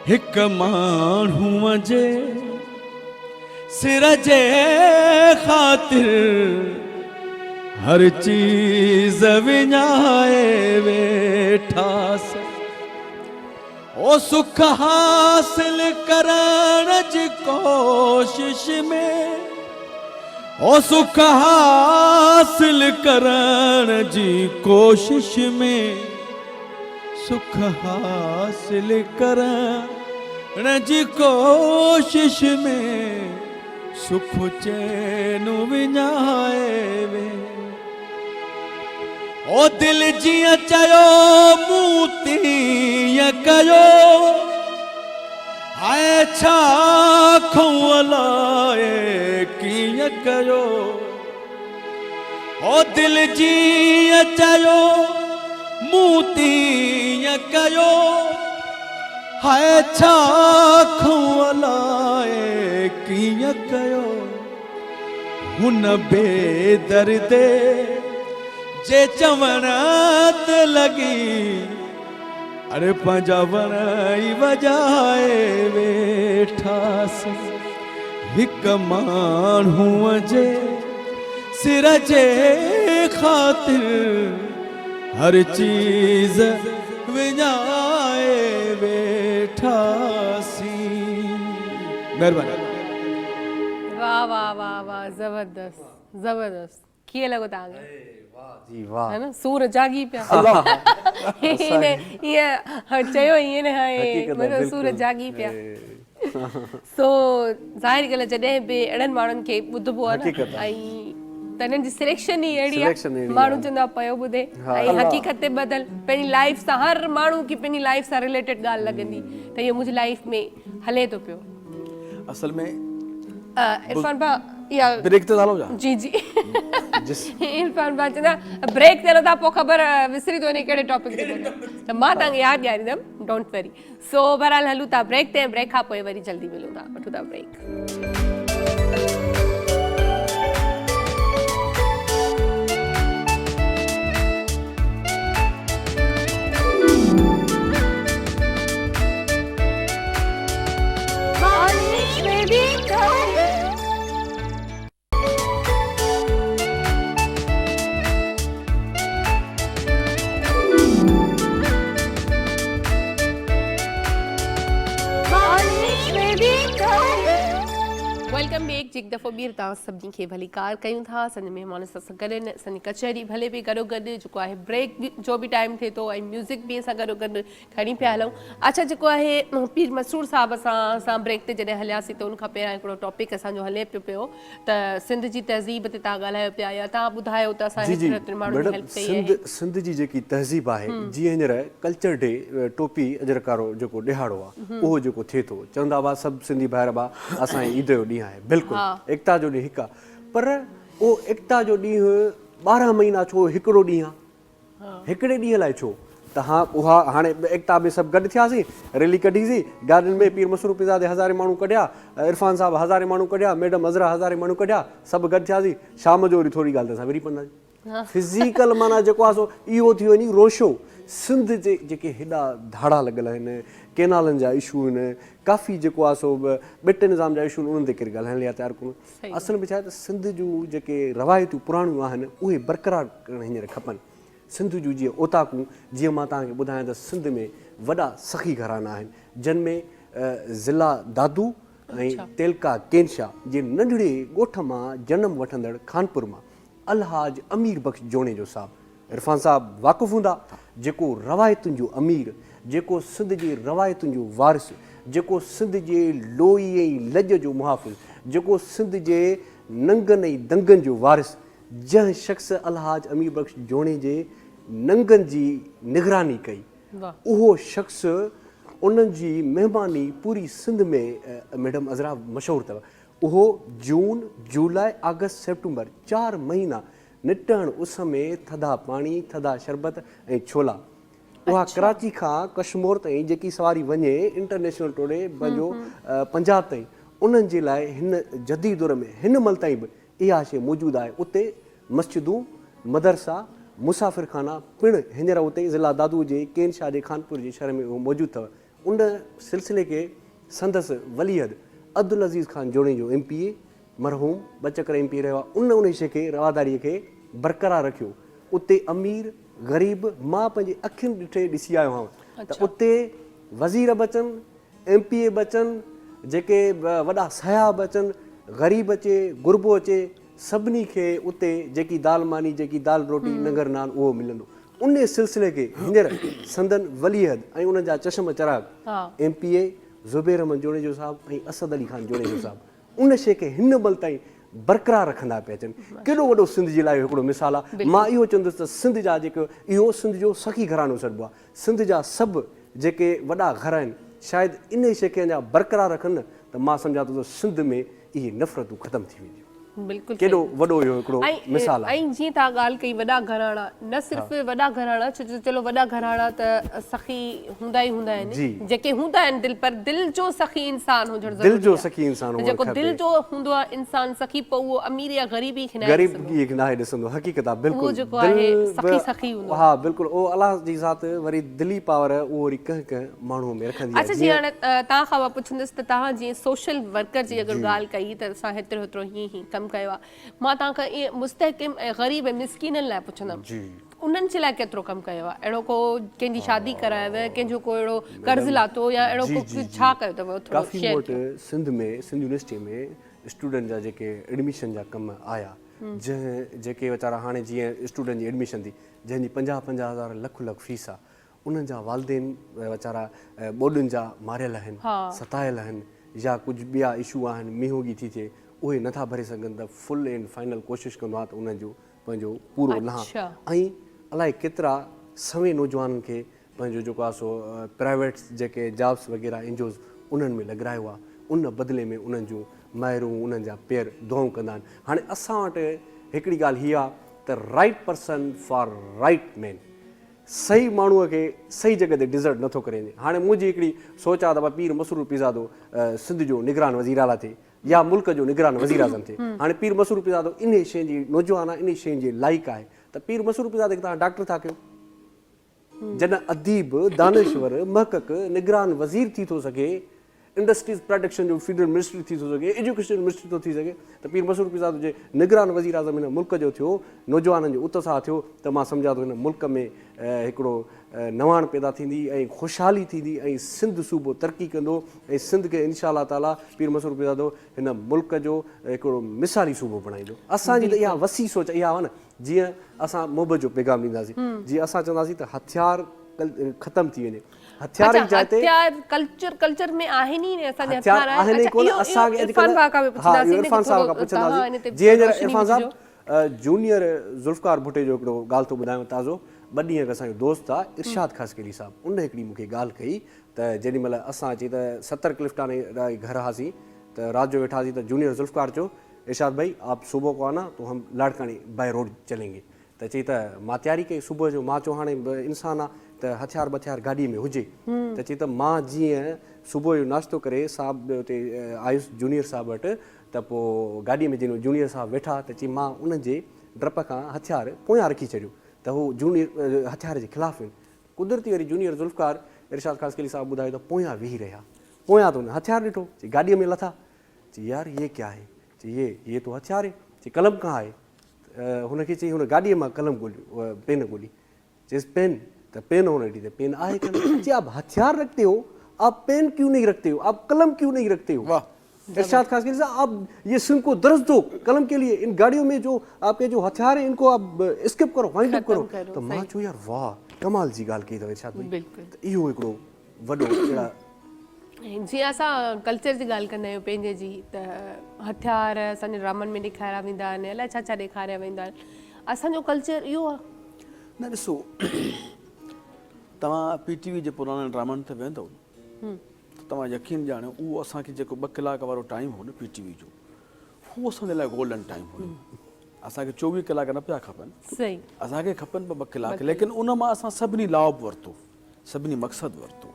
हिक माण्हूअ जे सिर जे ख़ातिर हर चीज विञाए वेठास ओ सुख हासिल करण जी कोशिश में ओ सुख हासिल करण जी कोशिश में सुख हासिल करण जी कोशिश में सुख चैन विञाए वे ओ दिल जिया चयो मूं तीअं कयो हाय छा खऊं अलाए कीअं कयो ओ दिल जिया चयो मूती य कयो हाय छा खुअलाए कीअं कयो हुन बेदर्दे जे चवण ते लगी अरे पंहिंजा वण ई वजाए वेठासीं हिक माण्हूअ जे सिर जे ख़ातिर हर चीज़ विञाए वेठासीं। महिरबानी। वाह वाह वाह वाह, ज़बरदस्त ज़बरदस्त। कीअं लॻो तव्हांखे? जी वाह, है न, सूर जागी पिया। ईअं चयो ईअं न हाणे सूर जागी पिया। सो ज़ाहिर ॻाल्हि आहे जॾहिं बि अहिड़नि माण्हुनि खे ॿुधबो आहे न, ऐं त हिननि जी सिलेक्शन ई अहिड़ी आहे, माण्हू चवंदा पियो ॿुधे ऐं हक़ीक़त ते बदल पंहिंजी लाइफ सां, हर माण्हू खे पंहिंजी लाइफ सां रिलेटेड ॻाल्हि लॻंदी त इहो मुंहिंजी लाइफ में हले थो पियो। असल में इरफान भाउ या ब्रेक ते हलो जा जी जी इरफान भाउ चवंदा ब्रेक ते हलो था, पोइ ख़बर विसरी थो वञे कहिड़े टॉपिक ते त मां तव्हांखे यादि ॾियारींदमि, डोंट वरी। सो बहरहाल हलूं था ब्रेक ते, ब्रेक खां पोइ वरी जल्दी मिलूं था, वठूं था ब्रेक। Welcome back. हिकु दफ़ो ॿीहर तव्हां सभिनी खे भली कार कयूं था, असांजे महिमान सां गॾु असांजी कचहरी भले बि गॾो गॾु जेको आहे ब्रेक जो बि टाइम थिए थो ऐं म्यूज़िक बि असां गॾो गॾु खणी पिया हलूं। अच्छा, जेको आहे पीर मसरूर साहिब असां ब्रेक ते जॾहिं हलियासीं त उनखां पहिरियां हिकिड़ो टॉपिक असांजो हले पियो त सिंध जी तहज़ीब ते तव्हां ॻाल्हायो पिया या तव्हां ॿुधायो त असां माण्हुनि जी हेल्प कई आहे। सिंध जी जेकी तहज़ीब आहे, जीअं हींअर कल्चर डे टोपी अजरकारो जेको ॾिहाड़ो आहे उहो जेको थिए थो, चवंदा हुआ सभु सिंधी भाइर भा असांजे ईद जो ॾींहुं आहे, बिल्कुलु एकता जो ॾींहुं हिकु आहे, पर उहो एकता जो ॾींहुं 12 महीना छो हिकिड़ो ॾींहुं आहे? हिकिड़े ॾींहं लाइ छो? त उहा हाणे एकता में सभु गॾु थियासीं, रैली कढीसीं, गार्डन में पीर मसरूर पिज़ादे 1000 माण्हू कढिया, इरफान साहब 1000 माण्हू कढिया, मैडम अज़रा 1000 माण्हू कढिया, सभु गॾु थियासीं, शाम जो वरी थोरी ॻाल्हि त असां विरी पवंदासीं। फिज़िकल माना जेको आहे सो इहो थी वञे रोशो। सिंध जे जेके हेॾा धाड़ा लॻल आहिनि, केनालनि जा इशू आहिनि, काफ़ी जेको आहे सो ॿिट निज़ाम जा इशू आहिनि, उन्हनि ते केरु ॻाल्हाइण लाइ तयारु कोन्हे। असल में छा आहे त सिंध जूं जेके रवायतूं पुराणियूं आहिनि उहे बरक़रार करणु हींअर खपनि। सिंध जूं जीअं ओताकूं, जीअं मां तव्हांखे ॿुधायां त सिंध में वॾा सखी घराना आहिनि, जिन में ज़िला दादू ऐं तेलका केनशाह जे नंढड़े ॻोठ मां जनमु वठंदड़ खानपुर मां अलहाज अमीर बख़्श जोणे जो साहबु, इरफान साहब वाक़ुफ़ु हूंदा, जेको रवायतुनि जो अमीर, जेको सिंध जे रवायतुनि जो वारिस, जेको सिंध जे लोई ऐं लॼ जो मुहाफ़िज़, जेको सिंध जे नंगनि ऐं दंगनि जो वारिस, जंहिं शख़्स अलहाज अमीर बख़्श जोणे जे नंगनि जी निगरानी कई, उहो शख़्स उन्हनि जी महिमानी पूरी सिंध में मैडम अज़रा मशहूरु अथव। उहो जून, जुलाई, अगस्त, सेप्टेम्बर 4 महीना निटण उस में थधा पाणी, थधा शरबत ऐं छोला, उहा कराची खां कश्मीर ताईं जेकी सवारी वञे इंटरनेशनल टोड़े पंहिंजो पंजाब ताईं, उन्हनि जे लाइ हिन जदीद दौर में हिन महिल ताईं बि इहा शइ मौजूदु आहे। उते मस्जिदूं, मदरसा, मुसाफ़िरखाना पिणु हींअर उते ज़िला दादू जे केनशाह जे खानपुर जे शहर में उहो मौजूदु अथव। उन सिलसिले खे संदसि वलीअद अब्दुल अज़ीज़ ख़ान जोणे जो MPA मरहूम ॿ चकर MPA रहियो आहे, उन शइ खे रवादारीअ खे बरक़रार रखियो। उते अमीर ग़रीब मां पंहिंजी अखियुनि ॾिसी आयो आहियां त उते वज़ीर बि अचनि, MPA बि अचनि, जेके वॾा सयाब अचनि, ग़रीब अचे, गुरबो अचे, सभिनी खे उते जेकी दाल मानी, जेकी दाल रोटी, नंगर नान उहो मिलंदो। उन सिलसिले खे हींअर संदन वलीअद ऐं उन्हनि जा चश्म चराग MPA ज़ुबैर अहमद जोणे जो साहिबु ऐं असद अली ख़ान जोणे जो साहिबु उन शइ खे हिन महिल ताईं बरक़रार रखंदा पिया अचनि। केॾो वॾो सिंध जे लाइ हिकिड़ो मिसाल आहे। मां इहो चवंदुसि त सिंध जा जेको इहो सिंध जो सखी घरानो सॾिबो आहे। सिंध जा सभु जेके वॾा घर आहिनि शायदि इन शइ खे अञा बरक़रार रखनि त मां सम्झां थो त सिंध में इहे नफ़रतूं ख़तमु थी वेंदियूं। बिल्कुलु केॾो वॾो इहो हिकिड़ो मिसाल आहे। ऐं जीअं तव्हां ॻाल्हि कई वॾा घराणा, न सिर्फ़ु वॾा घराणा, छो जो चलो वॾा घराणा त सखी हूंदा ई हूंदा आहिनि, जेके हूंदा आहिनि दिलि, पर दिलि जो सखी इंसान हुजणु ज़रूरी आहे। दिलि जो सखी इंसान हुजणु जेको खपे। दिलि जो हूंदो आहे इंसान सखी, पोइ उहो अमीर या ग़रीबी खे न ग़रीबी खे नाहे ॾिसंदो, हक़ीक़त आहे बिल्कुलु। उहो जेको आहे सखी सखी हूंदो। हा बिल्कुलु, उहो अलाह जी ज़ात वरी दिली पावर उहो वरी कंहिं कंहिं माण्हूअ में रखंदी आहे। अच्छा, जीअं हाणे तव्हां खां मां पुछंदसि त तव्हां जीअं सोशल वर्कर जी अगरि ॻाल्हि कई त असां हेतिरो हेतिरो हीअं कमु कयो आहे, मां तव्हांखां ईअं मुस्तहकिम ऐं ग़रीब ऐं मिसकीननि लाइ पुछंदमि, उन्हनि जे लाइ केतिरो कमु कयो आहे? अहिड़ो को कंहिंजी शादी करायव, कंहिंजो को अहिड़ो कर्ज़ लाथो या अहिड़ो को छा कयो अथव? काफ़ी मूं वटि सिंध यूनिवर्सिटी में स्टूडेंट जा जेके एडमिशन जा कम आया, जेके वीचारा हाणे जीअं स्टूडेंट जी एडमिशन थी, जंहिंजी 50,000 लख फीस आहे, उन्हनि जा वालदेन वीचारा ॿोॾियुनि जा मारियल आहिनि, सतायल आहिनि, या कुझु ॿिया इशू आहिनि, मीहोगी थी थिए, उहे नथा भरे सघनि त फुल एंड फाइनल कोशिशि कंदो आहे त उन्हनि जो पंहिंजो पूरो लहां। ऐं अलाए केतिरा सवे नौजवाननि खे पंहिंजो जेको आहे सो प्राइवेट जेके जॉब्स वग़ैरह इंजोस उन्हनि में लॻायो आहे, उन बदिले में उन्हनि जूं माइरूं उन्हनि जा पेर दुआऊं कंदा आहिनि। हाणे असां वटि हिकिड़ी ॻाल्हि हीअ आहे त right person for right man, सही माण्हूअ खे सही जॻह ते डिज़र्व नथो करे वञे। हाणे मुंहिंजी हिकिड़ी सोच आहे त भई पीर मसरूर पीज़ादो सिंध जो निगरान वज़ीर आला थिए या मुल्क जो निगरान वज़ीर आज़म थिए। हाणे पीर मसरूर पीज़ादो इन शइ जी नौजवान आहे, इन शइ जे लाइक़ आहे, त पीर मसरूर पीज़ादे खे तव्हां डॉक्टर था कयो, जॾहिं अदीब, दानिश्वर, महक़क़, निगरान वज़ीर थी थो सघे, इंडस्ट्रीज़ प्रोडक्शन जो फेडरल मिनिस्ट्री थी थो सघे, एजुकेशन मिनिस्ट्री थो थी सघे, त पीर मसरूर पीज़ादो जे निगरान वज़ीर आज़म हिन मुल्क जो थियो, नौजवाननि जो उत्साह थियो, त मां सम्झां थो हिन मुल्क में हिकिड़ो नवाण पैदा थींदी ऐं ख़ुशहाली थींदी ऐं सिंध सूबो तरक़ी कंदो ऐं सिंध खे इंशा अल्लाह ताला पीर मसरूर पीज़ादो हिन मुल्क जो हिकिड़ो मिसाली सूबो बणाईंदो। असांजी त इहा वसी सोच इहा आहे न, जीअं असां मोहबत जो पैगाम ॾींदासीं, जीअं असां चवंदासीं त हथियार ख़तम थी वञे, हथियार जी जाइ ते कल्चर में आहिनि ई असांजे हथियार आहिनि कोन। असांखे इरफान साहब खां पुछंदासीं, जीअं इरफान साहब जूनियर ज़ुल्फ़कार भुट्टे जो हिकिड़ो ॻाल्हि थो ॿुधायांव ताज़ो, ॿ ॾींहं अॻु असांजो दोस्त आहे इरशाद ख़ासकेली साहब, उन हिकिड़ी मूंखे ॻाल्हि कई त जेॾी महिल असां अची त 70 क्लिफ्टाने घर हुआसीं त राति जो वेठासीं त जूनियर ज़ुल्फ़कार चयो, इरशाद भाई आप सुबह को आना तो हम लाड़कानी बाय रोड चलेंगे, त चई त मां तयारी कई सुबुह जो, मां चयो हाणे इंसान आहे त हथियार बथियार गाॾीअ में हुजे, त चई त मां जीअं सुबुह जो नाश्तो करे साहिबु उते आयुसि जूनियर साहिब वटि, त पोइ गाॾीअ में जिन जूनियर साहिबु वेठा, त चई मां उनजे डप खां हथियार पोयां रखी छॾियो त हू जूनियर हथियार जे ख़िलाफ़ु आहिनि। कुदरती वरी जूनियर ज़ुल्फ़कार इरशाद ख़ासकेली साहिबु ॿुधायो त पोयां वेही रहिया, पोयां त हुन हथियार ॾिठो, चई गाॾीअ में लथा, चई यार ये क्या है, चई ये तो हथियार है, चई कलम कहाँ है, हुनखे चई हुन गाॾीअ मां कलम ॻोल्हियो, पेन ॻोल्ही, चयसि पेन, त पेन हुन ॾिठी त पेन आहे कलम, चई आप हथियार रखते हो, आप पेन क्यों नहीं रखते हो, आप कलम क्यों नहीं रखते हो? वाह, इरशाद खासकेली साहब आप ये सिंह को दर्ज दो कलम के लिए, इन गाड़ियों में जो आपके जो हथियार है इनको आप स्किप करो, वाइंड अप करो। त मां चयो यार वाह कमाल जी ॻाल्हि कई अथव इरशाद भाई, त इहो हिकिड़ो वॾो अहिड़ा। जीअं असां कल्चर जी ॻाल्हि कंदा आहियूं पंहिंजे जी, त हथियार असांजे ड्रामनि में ॾेखारिया वेंदा आहिनि, अलाए छा छा ॾेखारिया वेंदा आहिनि, असांजो कल्चर इहो आहे। न ॾिसो, तव्हां PTV जे पुराणे ड्रामनि ते वेंदव त तव्हां यकीन ॼाणियो उहो असांखे जेको 2 कलाक वारो टाइम हो न PTV जो, उहो असांजे लाइ गोल्डन टाइम हुयो। असांखे 24 कलाक न पिया खपनि, असांखे खपनि 2 कलाक, लेकिन उन मां असां सभिनी लाभ वरितो, सभिनी मक़सदु वरितो।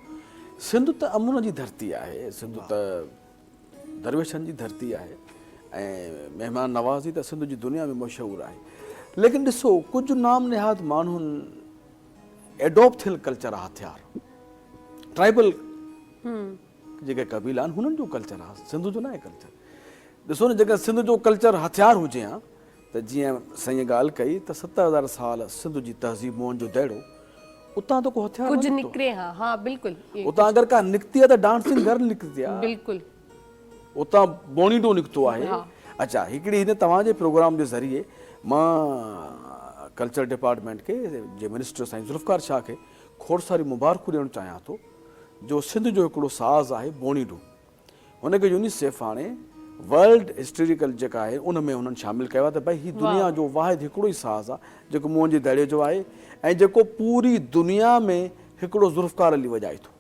सिंध त अमुन जी धरती आहे, सिंध त दरवेशनि जी धरती आहे ऐं महिमान नवाज़ी त सिंध जी दुनिया में मशहूरु आहे, लेकिन ॾिसो कुझु नाम निहाद माण्हुनि एडॉप्ट थियल कल्चर आहे हथियार, ट्राइबल जेके क़बीला आहिनि हुननि जो कल्चर आहे, सिंध जो न आहे कल्चर। ॾिसो न जेकर सिंध जो कल्चर हथियार हुजे हा त जीअं साईं ॻाल्हि कई त 70,000 साल सिंध जी तहज़ीब मोहन जो दहिड़ो, उतां त को हथियार कुझु निकिरे, हा हा बिल्कुलु, उतां अगरि का निकिती आहे त डांसिंग घर निकिती आहे, बिल्कुलु उतां बोनीडो निकितो आहे। अच्छा, हिकिड़ी हिन तव्हांजे प्रोग्राम जे ज़रिए मां कल्चर डिपार्टमेंट खे जे मिनिस्टर साईं ज़ुल्फ़कार शाह खे खोड़ सारी मुबारकूं ॾियणु चाहियां थो, जो सिंध जो हिकिड़ो साज़ आहे बोनीडो, हुनखे यूनिसेफ हाणे वर्ल्ड हिस्टोरिकल जेका आहे उन में हुननि शामिलु कयो आहे त भई हीअ दुनिया जो वाहिद हिकिड़ो ई साज़ आहे जेको मोहन जे दड़े जो आहे ऐं जेको पूरी दुनिया में हिकिड़ो ज़ुल्फ़कार अली वॼाए थो।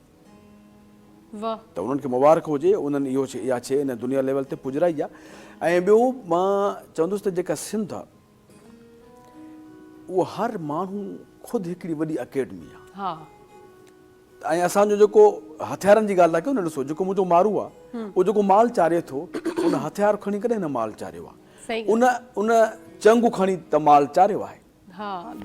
वाह त उन्हनि खे मुबारक हुजे, उन्हनि इहो इहा शइ इन दुनिया लेवल ते पुॼराई आहे। ऐं ॿियो मां चवंदुसि त जेका सिंध आहे उहो हर माण्हू ख़ुदि हिकिड़ी वॾी अकेडमी आहे। हा ऐं असांजो जेको हथियारनि जी ॻाल्हि था कयूं न, ॾिसो जेको मुंहिंजो मारू आहे उहो जेको माल चारे थो उन हथियार खणी करे हिन माल चारियो आहे, उन चंगु खणी त माल चारियो आहे,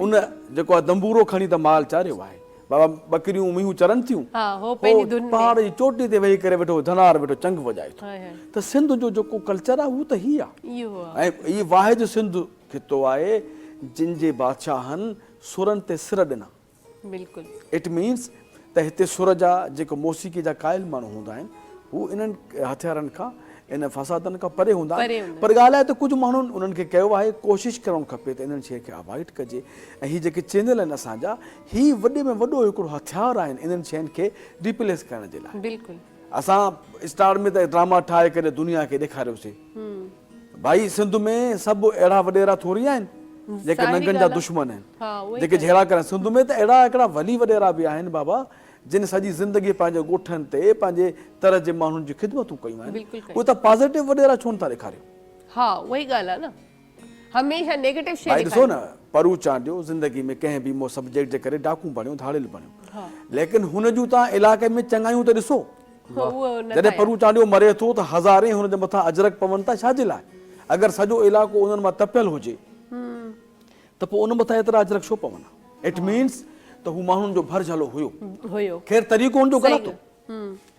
उन जेको आहे दंबूरो खणी त माल चारियो आहे। बाबा बकरियूं मीहूं चरनि थियूं, पहाड़ जी चोटी ते वेही करे वेठो धनार वेठो चंग वॼाए थो। त सिंध जो जेको कल्चर आहे उहो त हीअ आहे। ऐं हीअ वाहिद सिंध खितो आहे जिन जे बादशाहनि सुरनि ते सिर ॾिना। बिल्कुलु इट मीन्स त हिते सुर जा जेको मौसीक़ी जा क़ाइल माण्हू हूंदा आहिनि हू इन्हनि हथियारनि खां इन फसादनि खां परे हूंदा आहिनि। पर ॻाल्हि आहे त कुझु माण्हुनि उन्हनि खे कयो आहे, कोशिशि करणु खपे त इन्हनि शइ खे अवॉइड कजे। ऐं हीअ जेके चैनल आहिनि असांजा, हीअ वॾे में वॾो हिकिड़ो हथियार आहिनि इन्हनि शयुनि खे रिप्लेस करण जे लाइ। बिल्कुलु असां स्टार में त ड्रामा ठाहे करे दुनिया खे ॾेखारियोसीं, भाई सिंध में सभु अहिड़ा वॾेरा थोरी आहिनि जेके नंगनि जा दुश्मन आहिनि, जेके जहिड़ा करनि। सिंध में त अहिड़ा हिकिड़ा वली वॾेरा बि आहिनि बाबा जिन सॼी ज़िंदगी पंहिंजे ॻोठनि ते पंहिंजे तरह जे माण्हुनि जी ख़िदमतूं कयूं आहिनि। उहे त पॉज़िटिव वॾेरा छो नथा ॾेखारियो? हा उहा ई ॻाल्हि आहे न, हमेशह नेगेटिव शइ भाई ॾिसो न, परू चांडियो ज़िंदगी में कंहिं बि सब्जेक्ट जे करे डाकू बणियो, धाड़ियल बणियो, लेकिन हुन जूं तव्हां इलाइक़े में चङायूं त ॾिसो। जॾहिं परू चांडियो मरे थो त हज़ारे हुनजे मथां अजरक पवनि था, छाजे लाइ? अगरि सॼो इलाइक़ो उन्हनि मां तपियल हुजे त पोइ उन मथां एतिरा अजरक छो पवनि? इट मीन्स त हू माण्हुनि जो भरझलो हुयो, खैर तरीक़ो हुनजो ग़लति हो,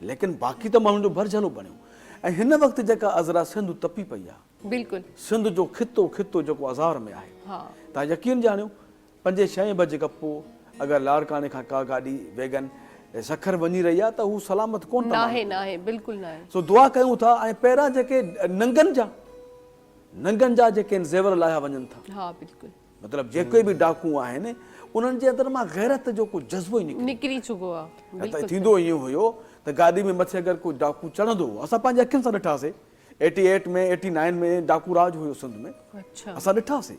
लेकिन बाक़ी त माण्हुनि जो भरझलो बणियो। ऐं हिन वक़्तु जेका अज़रा सिंध तपी पई आहे, बिल्कुलु सिंध जो खितो जेको अज़ार में आहे, तव्हां यकीन ॼाणियो 5-6 बजे खां पोइ अगरि लाड़काने खां का गाॾी वैगन सखर वञी रही आहे त हू सलामत कोन आहे, बिल्कुलु न आहे। सो दुआ कयूं था। ऐं पहिरां जेके नंगनि जा जेके ज़ेवर लाहिया वञनि था, मतिलबु जेके बि डाकू आहिनि उन्हनि जे अंदरि मां गैरत जो को जज़्बो ई निकिरी चुको आहे। थींदो ईअं हुयो त गाॾी में मथे अगरि कोई डाकू चढ़ंदो हो, असां पंहिंजे अखियुनि सां ॾिठासीं। 88 में 89 में डाकू राज हुयो सिंध में, असां ॾिठासीं।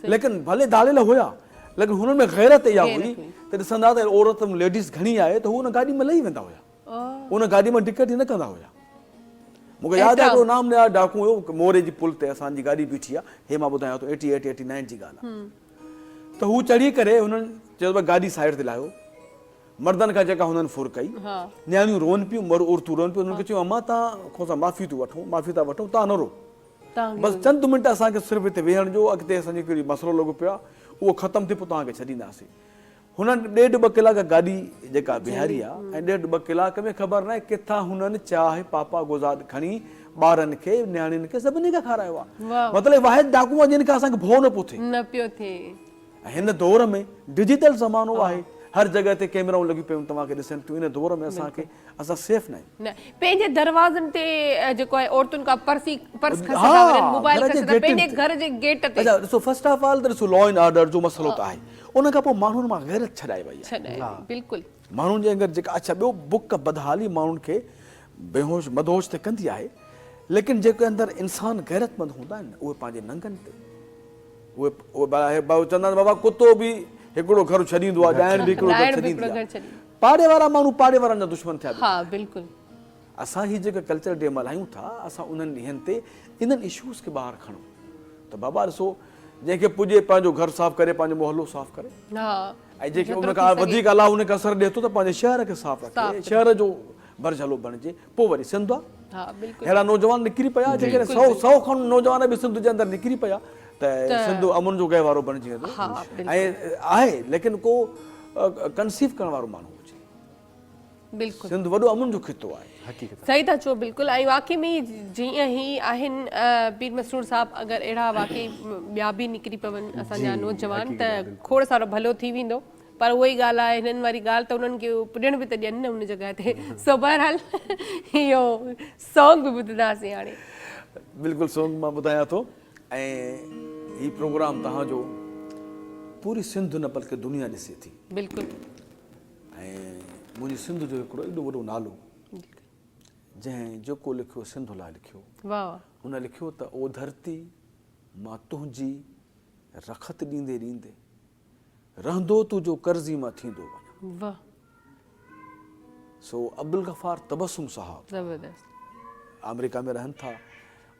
लेकिन भले दालियल हुया, लेकिन हुननि में गैरत इहा हुई त ॾिसंदा त औरत लेडीज़ घणी आहे त हू उन गाॾी में लही वेंदा हुया, उन गाॾी में टिकट ई न कंदा हुया। मूंखे यादि आहे हिकिड़ो नाम नया डाकू हुयो, मोरे जी पुल ते असांजी गाॾी बीठी आहे, हे मां ॿुधायां थो 88-89 जी ॻाल्हि आहे। त हू चढ़ी करे हुननि चयो गाॾी साइड ते लाहियो, मर्दनि खां जेका हुननि फुर कई, नियाणियूं रोअनि पियूं, औरतूं रोअनि पियूं। हुननि खे चयो अमा तव्हां खां माफ़ी था वठूं, तव्हां न रो, बसि चंद मिंट असांखे सिर्फ़ु हिते वेहण जो, अॻिते असांजी हिकिड़ी मसइलो लॻो पियो आहे, उहो ख़तमु थिए पोइ तव्हांखे छॾींदासीं। हुननि 1.5-2 कलाक गाॾी जेका बीहारी आहे, ऐं 1.5-2 कलाक में ख़बर न आहे किथां हुननि चाहे पापा गुज़ार खणी ॿारनि खे नियाणियुनि खे सभिनी खे खारायो आहे। मतिलबु वाहिद डाकू आहे जिन खां असांखे भउ न पियो थिए। हिन दौर में डिजिटल ज़मानो आहे, हर जॻह ते कैमराऊं लॻी पियूं तव्हांखे ॾिसनि थियूं। इन दौर में असां सेफ न आहियूं। पंहिंजे दरवाज़नि ते जेको आहे औरतुनि खां पर्स खसंदा वञनि, मोबाइल खसंदा, पंहिंजे घर जे गेट ते। अच्छा ॾिसो, फर्स्ट ऑफ ऑल त ॾिसो लॉ एंड ऑर्डर जो मसइलो त आहे, उन खां पोइ माण्हुनि मां गैरत छॾाए वई आहे। बिल्कुलु माण्हुनि जे अंदरि जेका, अच्छा ॿियो बुक बदहाली माण्हुनि खे बेहोश मदहोश ते कंदी आहे, लेकिन जेके अंदरि इंसान गैरतमंद हूंदा आहिनि उहे पंहिंजे नंगनि ते उहे चवंदा आहिनि बाबा कुतो बि हिकिड़ो घर छॾींदो आहे, ॼाइण बि हिकिड़ो घर छॾींदी आहे। पाड़े वारा माण्हू पाड़े वारनि जा दुश्मन थिया। बिल्कुलु असां ही जेके कल्चर डे मल्हायूं था, असां उन्हनि ॾींहंनि ते इन्हनि इशूज़ खे ॿाहिरि खणूं त बाबा ॾिसो, जंहिंखे पुॼे पंहिंजो घर साफ़ करे, पंहिंजो मोहल्लो साफ़ करे, ऐं जेके उन खां वधीक अलाह उन खे असरु ॾिए थो त पंहिंजे शहर खे साफ़ रखे, शहर जो भरझलो बणिजे। पोइ वरी सिंध आहे, अहिड़ा नौजवान निकिरी पिया जेकॾहिं 100 खनि नौजवान बि सिंध जे अंदरि निकिरी पिया त सिंध अमन जो गहवारो बणिजी वेंदो। ऐं आहे, लेकिन को कंसीव करण वारो माण्हू हुजे। बिल्कुलु सिंध वॾो अमन जो खितो आहे। सही था चओ, बिल्कुलु। ऐं वाक़ई में जीअं ही आहिनि पीर मसरूर साहिबु, अगरि अहिड़ा वाक़ई ॿिया बि निकिरी पवनि असांजा नौजवान त खोड़ सारो भलो थी वेंदो। पर उहा ई ॻाल्हि आहे, हिननि वारी ॻाल्हि त उन्हनि खे पुॼण बि त ॾियनि न उन जॻह ते। सो बहरहाल इहो सॉन्ग बि ॿुधंदासीं हाणे। बिल्कुलु सॉन्ग मां ॿुधायां थो। ऐं हीउ प्रोग्राम तव्हांजो पूरी सिंध न बल्कि दुनिया ॾिसे थी। बिल्कुलु। ऐं मुंहिंजी सिंध जो हिकिड़ो एॾो वॾो नालो, जंहिं जेको लिखियो सिंध लाइ लिखियो, हुन लिखियो त ओ धरती मां तुंहिंजी रखत ॾींदे ॾींदे रहंदो तुंहिंजो कर्ज़ी मां थींदो वञा। सो अब्दुल गफ़ार तबस्सुम साहब ज़बरदस्त। अमेरिका में रहनि था,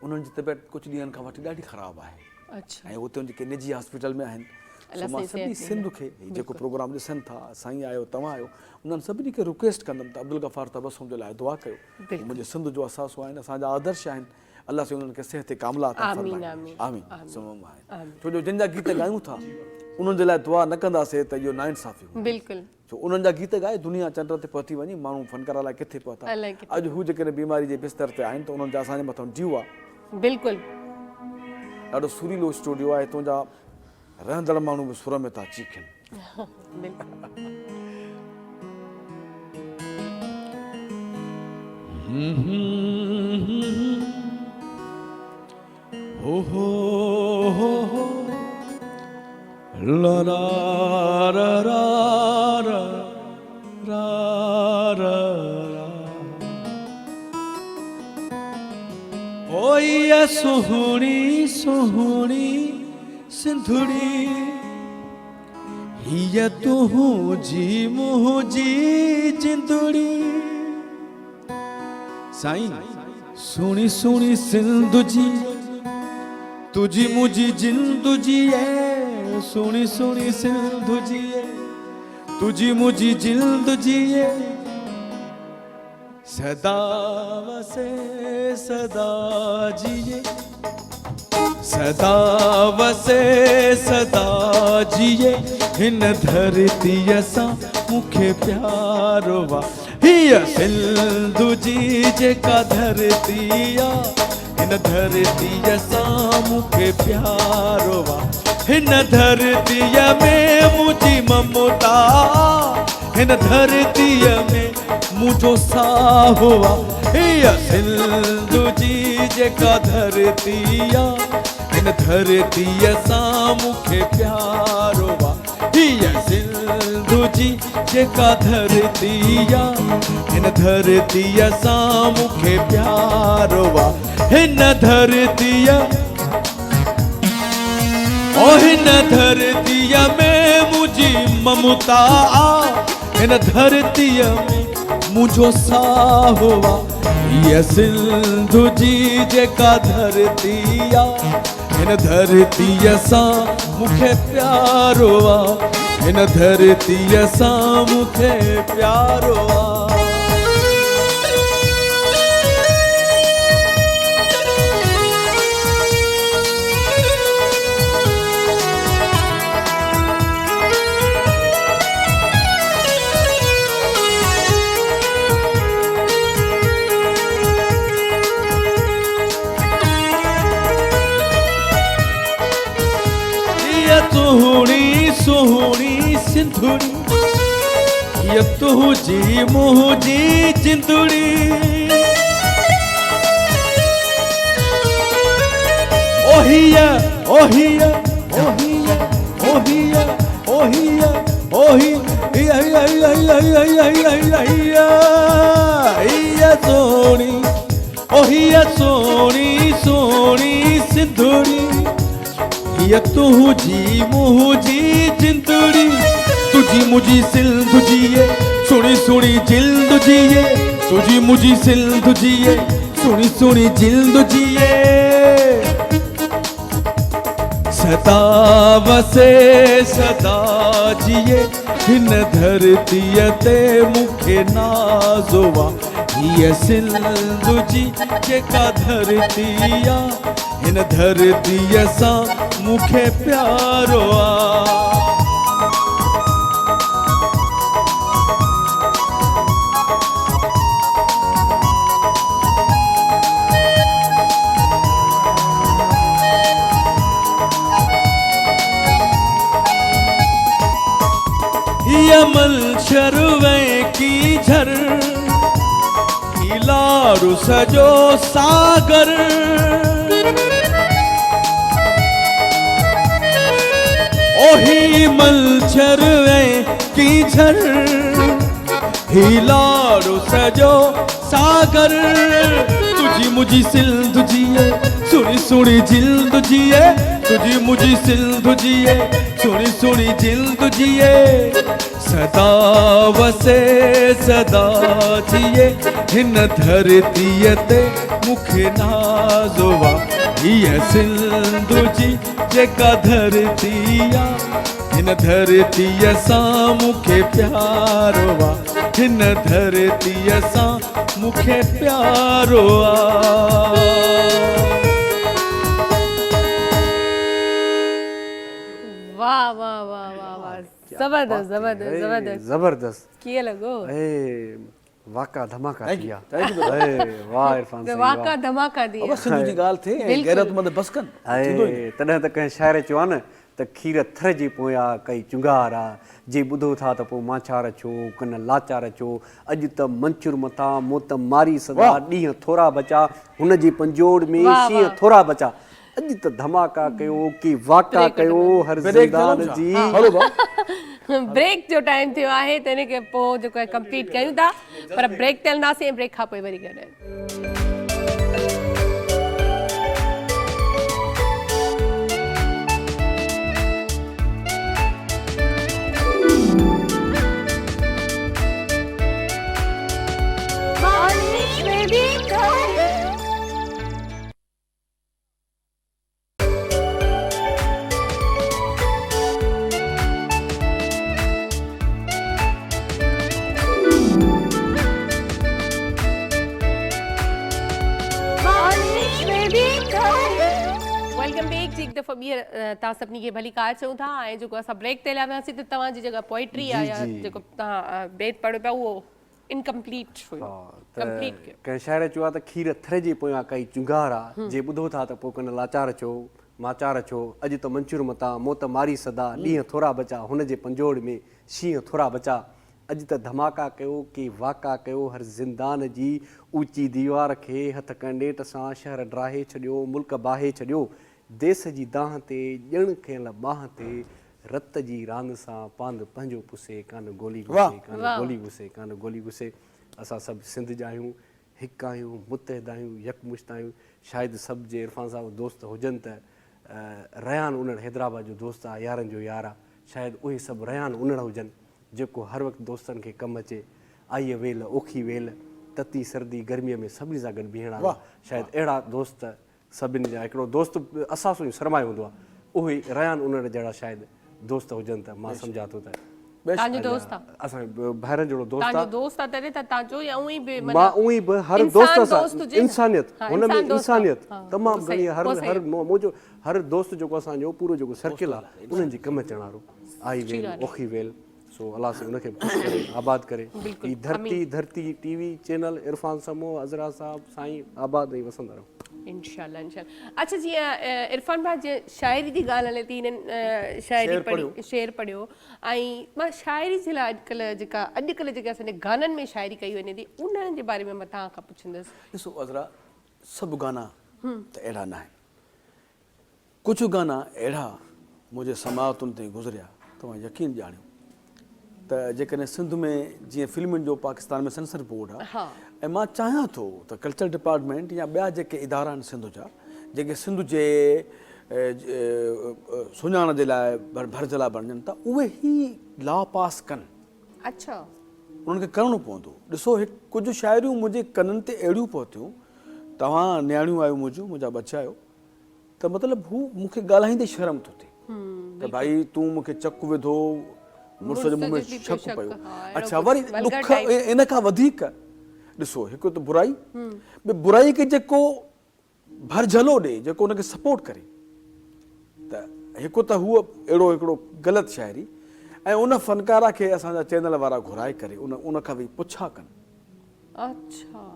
उन्हनि जी तबियत कुझु ॾींहंनि खां वठी ॾाढी ख़राबु आहे अच्छा ऐं उते जेके निजी हॉस्पिटल में आहिनि। अलाह सो मां साईं सभिनी सिहत सिंध खे जेको प्रोग्राम ॾिसनि था, साईं आयो तव्हां आयो, उन्हनि सभिनी खे रिक्वेस्ट कंदुमि त अब्दुल गफ़ार तबस्सुम जे लाइ दुआ कयो। बिल्कुलु। मुंहिंजे सिंध जो असासो आहिनि, असांजा आदर्श आहिनि। अलाह साईं उन्हनि खे सिहत कामिला अता आमीन, फरमाए। आमीन, आमीन आमीन, सुम्हम आहिनि। आमीन। छो जो जिन जा गीत ॻायूं था उन्हनि जे लाइ दुआ न कंदासीं त इहो नाइंसाफ़ी हूंदी। बिल्कुलु छो उन्हनि जा गीत ॻाए दुनिया चंड ते पहुती वञे, माण्हू फनकार लाइ किथे पहुता। अलाए किथे। अॼु हू जेकॾहिं बीमारी जे बिस्तर ते आहिनि त उन्हनि जा असांजे मथां ड्यू आहे। बिल्कुलु ॾाढो सुरीलो स्टूडियो आहे, हितां जा रहंदड़ माण्हू बि सुर में था चीखनि। बिल्कुलु हो ला रा रा रा रा रा रा रा। ओ ये सोहणी सोहणी सिंधुड़ी, हीअ तूं जी मुंहिंजी जिंदड़ी। साईं सुणी सुणी सिंध जी, तुझी मुझी जिंदु जी है। सुणी सुणी सिंध जी है, तुझी मुझी जिंदु जी है। सदा वसे सदा जिए, सदा वसे सदा जिए। हिन धरतीअ सां मूंखे प्यारो वा, हीअ सिंधु जी जेका धरती आ, हिन धरतीअ सां मूंखे प्यारो वा। हिन धरतीअ में मुंहिंजी ममता, हिन धरतीअ में मुंहिंजो साहो आ। हीअ सिंधु जी जेका धरती आ, हिन धरतीअ सां मूंखे प्यारो वा। हीअ सिंधु जी जेका धरती आ, हिन धरतीअ सां मूंखे प्यारो वा। हिन धरतीअ ओ हिन धरतीअ में मुंहिंजी ममता आ, हिन धरतीअ में मुंहिंजो साहो आ। हीअ सिंधु जी जेका धरती आ, हिन धरतीअ सां मूंखे प्यारो आ। हिन धरतीअ सां मूंखे प्यारो आ। सोहणी सोहणी सिंधुड़ी, ये तुझी मुंहिंजी जिंदड़ी। ओहिया ओहिया ओहिया ओहिया ओहिया ओही सोहणी, ओहिया सोहणी सोहणी सिंधुड़ी। ये तुझी मुंहिंजी जिंदड़ी, तुझी मुझी सिंध जिए। सुणी सुणी जिल्द जिए, तुझी मुझी सिंध जिए। सुणी सुणी जिल्द जिए। सदा वसे सदा जिए, हिन धरतीअ ते मूंखे नाज़ो आ। हीअ सिंध जी जेका धरती आ, हिन धरतीअ सां मूंखे प्यारो आ। यमल शरवे की झर, लारू सजो सागर। ओही मलछर की झर, लारू सजो सागर। तुझी मुझी सिंध जिए, सुनी सुनी जिल्द जिए। तुझी मुझी सिंध जिए, सुनी सुनी जिल्द जिए। सदा वसे सदा जिए हिन धरतीअ ते मूंखे नाज़ुवा हीअ सिंधु जी जेका धरती आहे हिन धरतीअ सां मूंखे प्यारो आहे हिन धरतीअ सां मूंखे प्यारो आहे वाह वाह वाह वाह वाह जबरदस्त जबरदस्त जबरदस्त जबरदस्त कीअं लॻो वाका धमाका Thank थी you, विया thank you. वाह इरफान त साईं वाका धमाका थी अब सिंधु जी ॻाल्हि थिए गैरतमंद बस कनि थींदो ई। तॾहिं त कंहिं शाइर चयो आहे न त खीर थर जी पोयां कई चुंगार आहे जे ॿुधो था त पोइ माछार छो कन लाचार छो अॼु त मंचूर मथां मोत मारी सदा ॾींहं थोरा बचा हुन जी पंजोड़ में शींहं थोरा बचा अॼु त धमाका कयो की वाका कयो हर ज़िंदान जी हलो भाउ ब्रेक जो टाइम थियो आहे त इन खे पोइ जेको आहे कंप्लीट कयूं था पर ब्रेक ते हलंदासीं ऐं ब्रेक खां पोइ वरी गॾु वेलकम बैक जी हिकु दफ़ो ॿीहर तव्हां सभिनी खे भली कार चऊं था ऐं जेको असां ब्रेक ते हलिया वियासीं त तव्हांजी जेका पोइट्री आहे या जेको तव्हां बेत पढ़ियो पिया उहो इनकम्पलीट हुयो कंप्लीट कयो कंहिं शाइर चयो आहे त खीर थर जी पोयां कई चुंगार आहे जे ॿुधो था त पोइ कन लाचार छो माचार छो अॼु त मंचूर मथां मोत मारी सदा ॾींहं थोरा बचा हुन जे पंजोड़ में शींहं थोरा बचा अॼु त धमाका कयो की वाका कयो हर ज़िंदान जी ऊची दीवार खे हथ कंडेट सां शहर ड्राहे छॾियो मुल्क बाहे छॾियो देस जी दाह ते ॼण खियल बाह ते रत जी रांदि सां पांद पंहिंजो पुसे कान गोली घुसे कान गोली घुसे कान गोली घुसे असां सभु सिंध जा आहियूं हिकु आहियूं मुतहिद आहियूं यकमुश्त आहियूं शायदि सभु जे इरफान साहब दोस्त हुजनि त रयान उनड़ हैदराबाद जो दोस्त आहे यारनि जो यार आहे शायदि उहे सभु रयान उनड़ हुजनि जेको हर वक़्तु दोस्तनि खे कमु अचे आई वेल ओखी वेल तती सर्दी गर्मीअ में सभिनी सां गॾु बीहणा शायदि अहिड़ा दोस्त सभिनी जा हिकिड़ो दोस्त असांसो ई सरमायो हूंदो आहे उहे रयान उनड़ जहिड़ा शायदि दोस्त हुजनि त मां सम्झा थो त तव्हांजो दोस्त आहे असांजो ॿाहिरि जहिड़ो दोस्त तव्हांजो आहे दोस्त आहे तॾहिं त तव्हांजो या उअं ई बि मां उअं ई बि हर दोस्त सां इंसानियत हाँ, हुन में इंसान दोस्त इंसानियत हाँ, तमामु वो सही, घणी हर वो सही। हर मुंहिंजो हर दोस्त जेको असांजो पूरो जेको सर्किल आहे उन्हनि जी कमु अचण वारो आई वेल ओखी वेल सो अलाह से उनखे ख़ुशि करे आबाद करे बिल्कुलु, ही धरती टीवी चैनल इरफान समो अज़रा साहब साईं आबाद ऐं वसंदा रहो इंशाल्लाह इंशाल्लाह अच्छा जीअं इरफान भाउ जीअं शाइरी जी ॻाल्हि हले थी हिननि शाइरी पढ़ी शेर पढ़ियो ऐं मां शाइरी जे लाइ अॼुकल्ह जेके असांजे गाननि में शाइरी कई वञे थी उन्हनि जे बारे में मां तव्हां खां पुछंदसि ॾिसो अज़रा सभु गाना त अहिड़ा न आहिनि कुझु गाना अहिड़ा मुंहिंजे समातुनि ते गुज़रिया तव्हां यकीन ॼाणियो त जेकॾहिं सिंध में जीअं फिल्मुनि जो पाकिस्तान में सेंसर बोर्ड आहे ऐं मां चाहियां थो त कल्चर डिपार्टमेंट या ॿिया जेके इदारा आहिनि सिंध जा जेके सिंध जे सुञाण जे लाइ भरिजला बणजनि था उहे ई लॉ पास कनि अच्छा उन्हनि खे करिणो पवंदो ॾिसो कुझु शाइरियूं मुंहिंजे कननि ते अहिड़ियूं पहुतियूं तव्हां न्याणियूं आहियो मुंहिंजा बचा आहियो त मतिलबु हू मूंखे ॻाल्हाईंदे शर्म थो थिए त भाई तूं मूंखे चकु विधो मुड़ुस जे मुंहं में शक पियो अच्छा वरी ॾुख इन खां वधीक ॾिसो हिकु त बुराई ॿियो बुराई खे जेको भरझलो ॾे जेको हुनखे सपोर्ट करे त हिकु त हूअ अहिड़ो हिकिड़ो ग़लति शाइरी ऐं उन फ़नकारा खे असांजा चैनल वारा घुराए करे उन खां वेही पुछा कनि अच्छा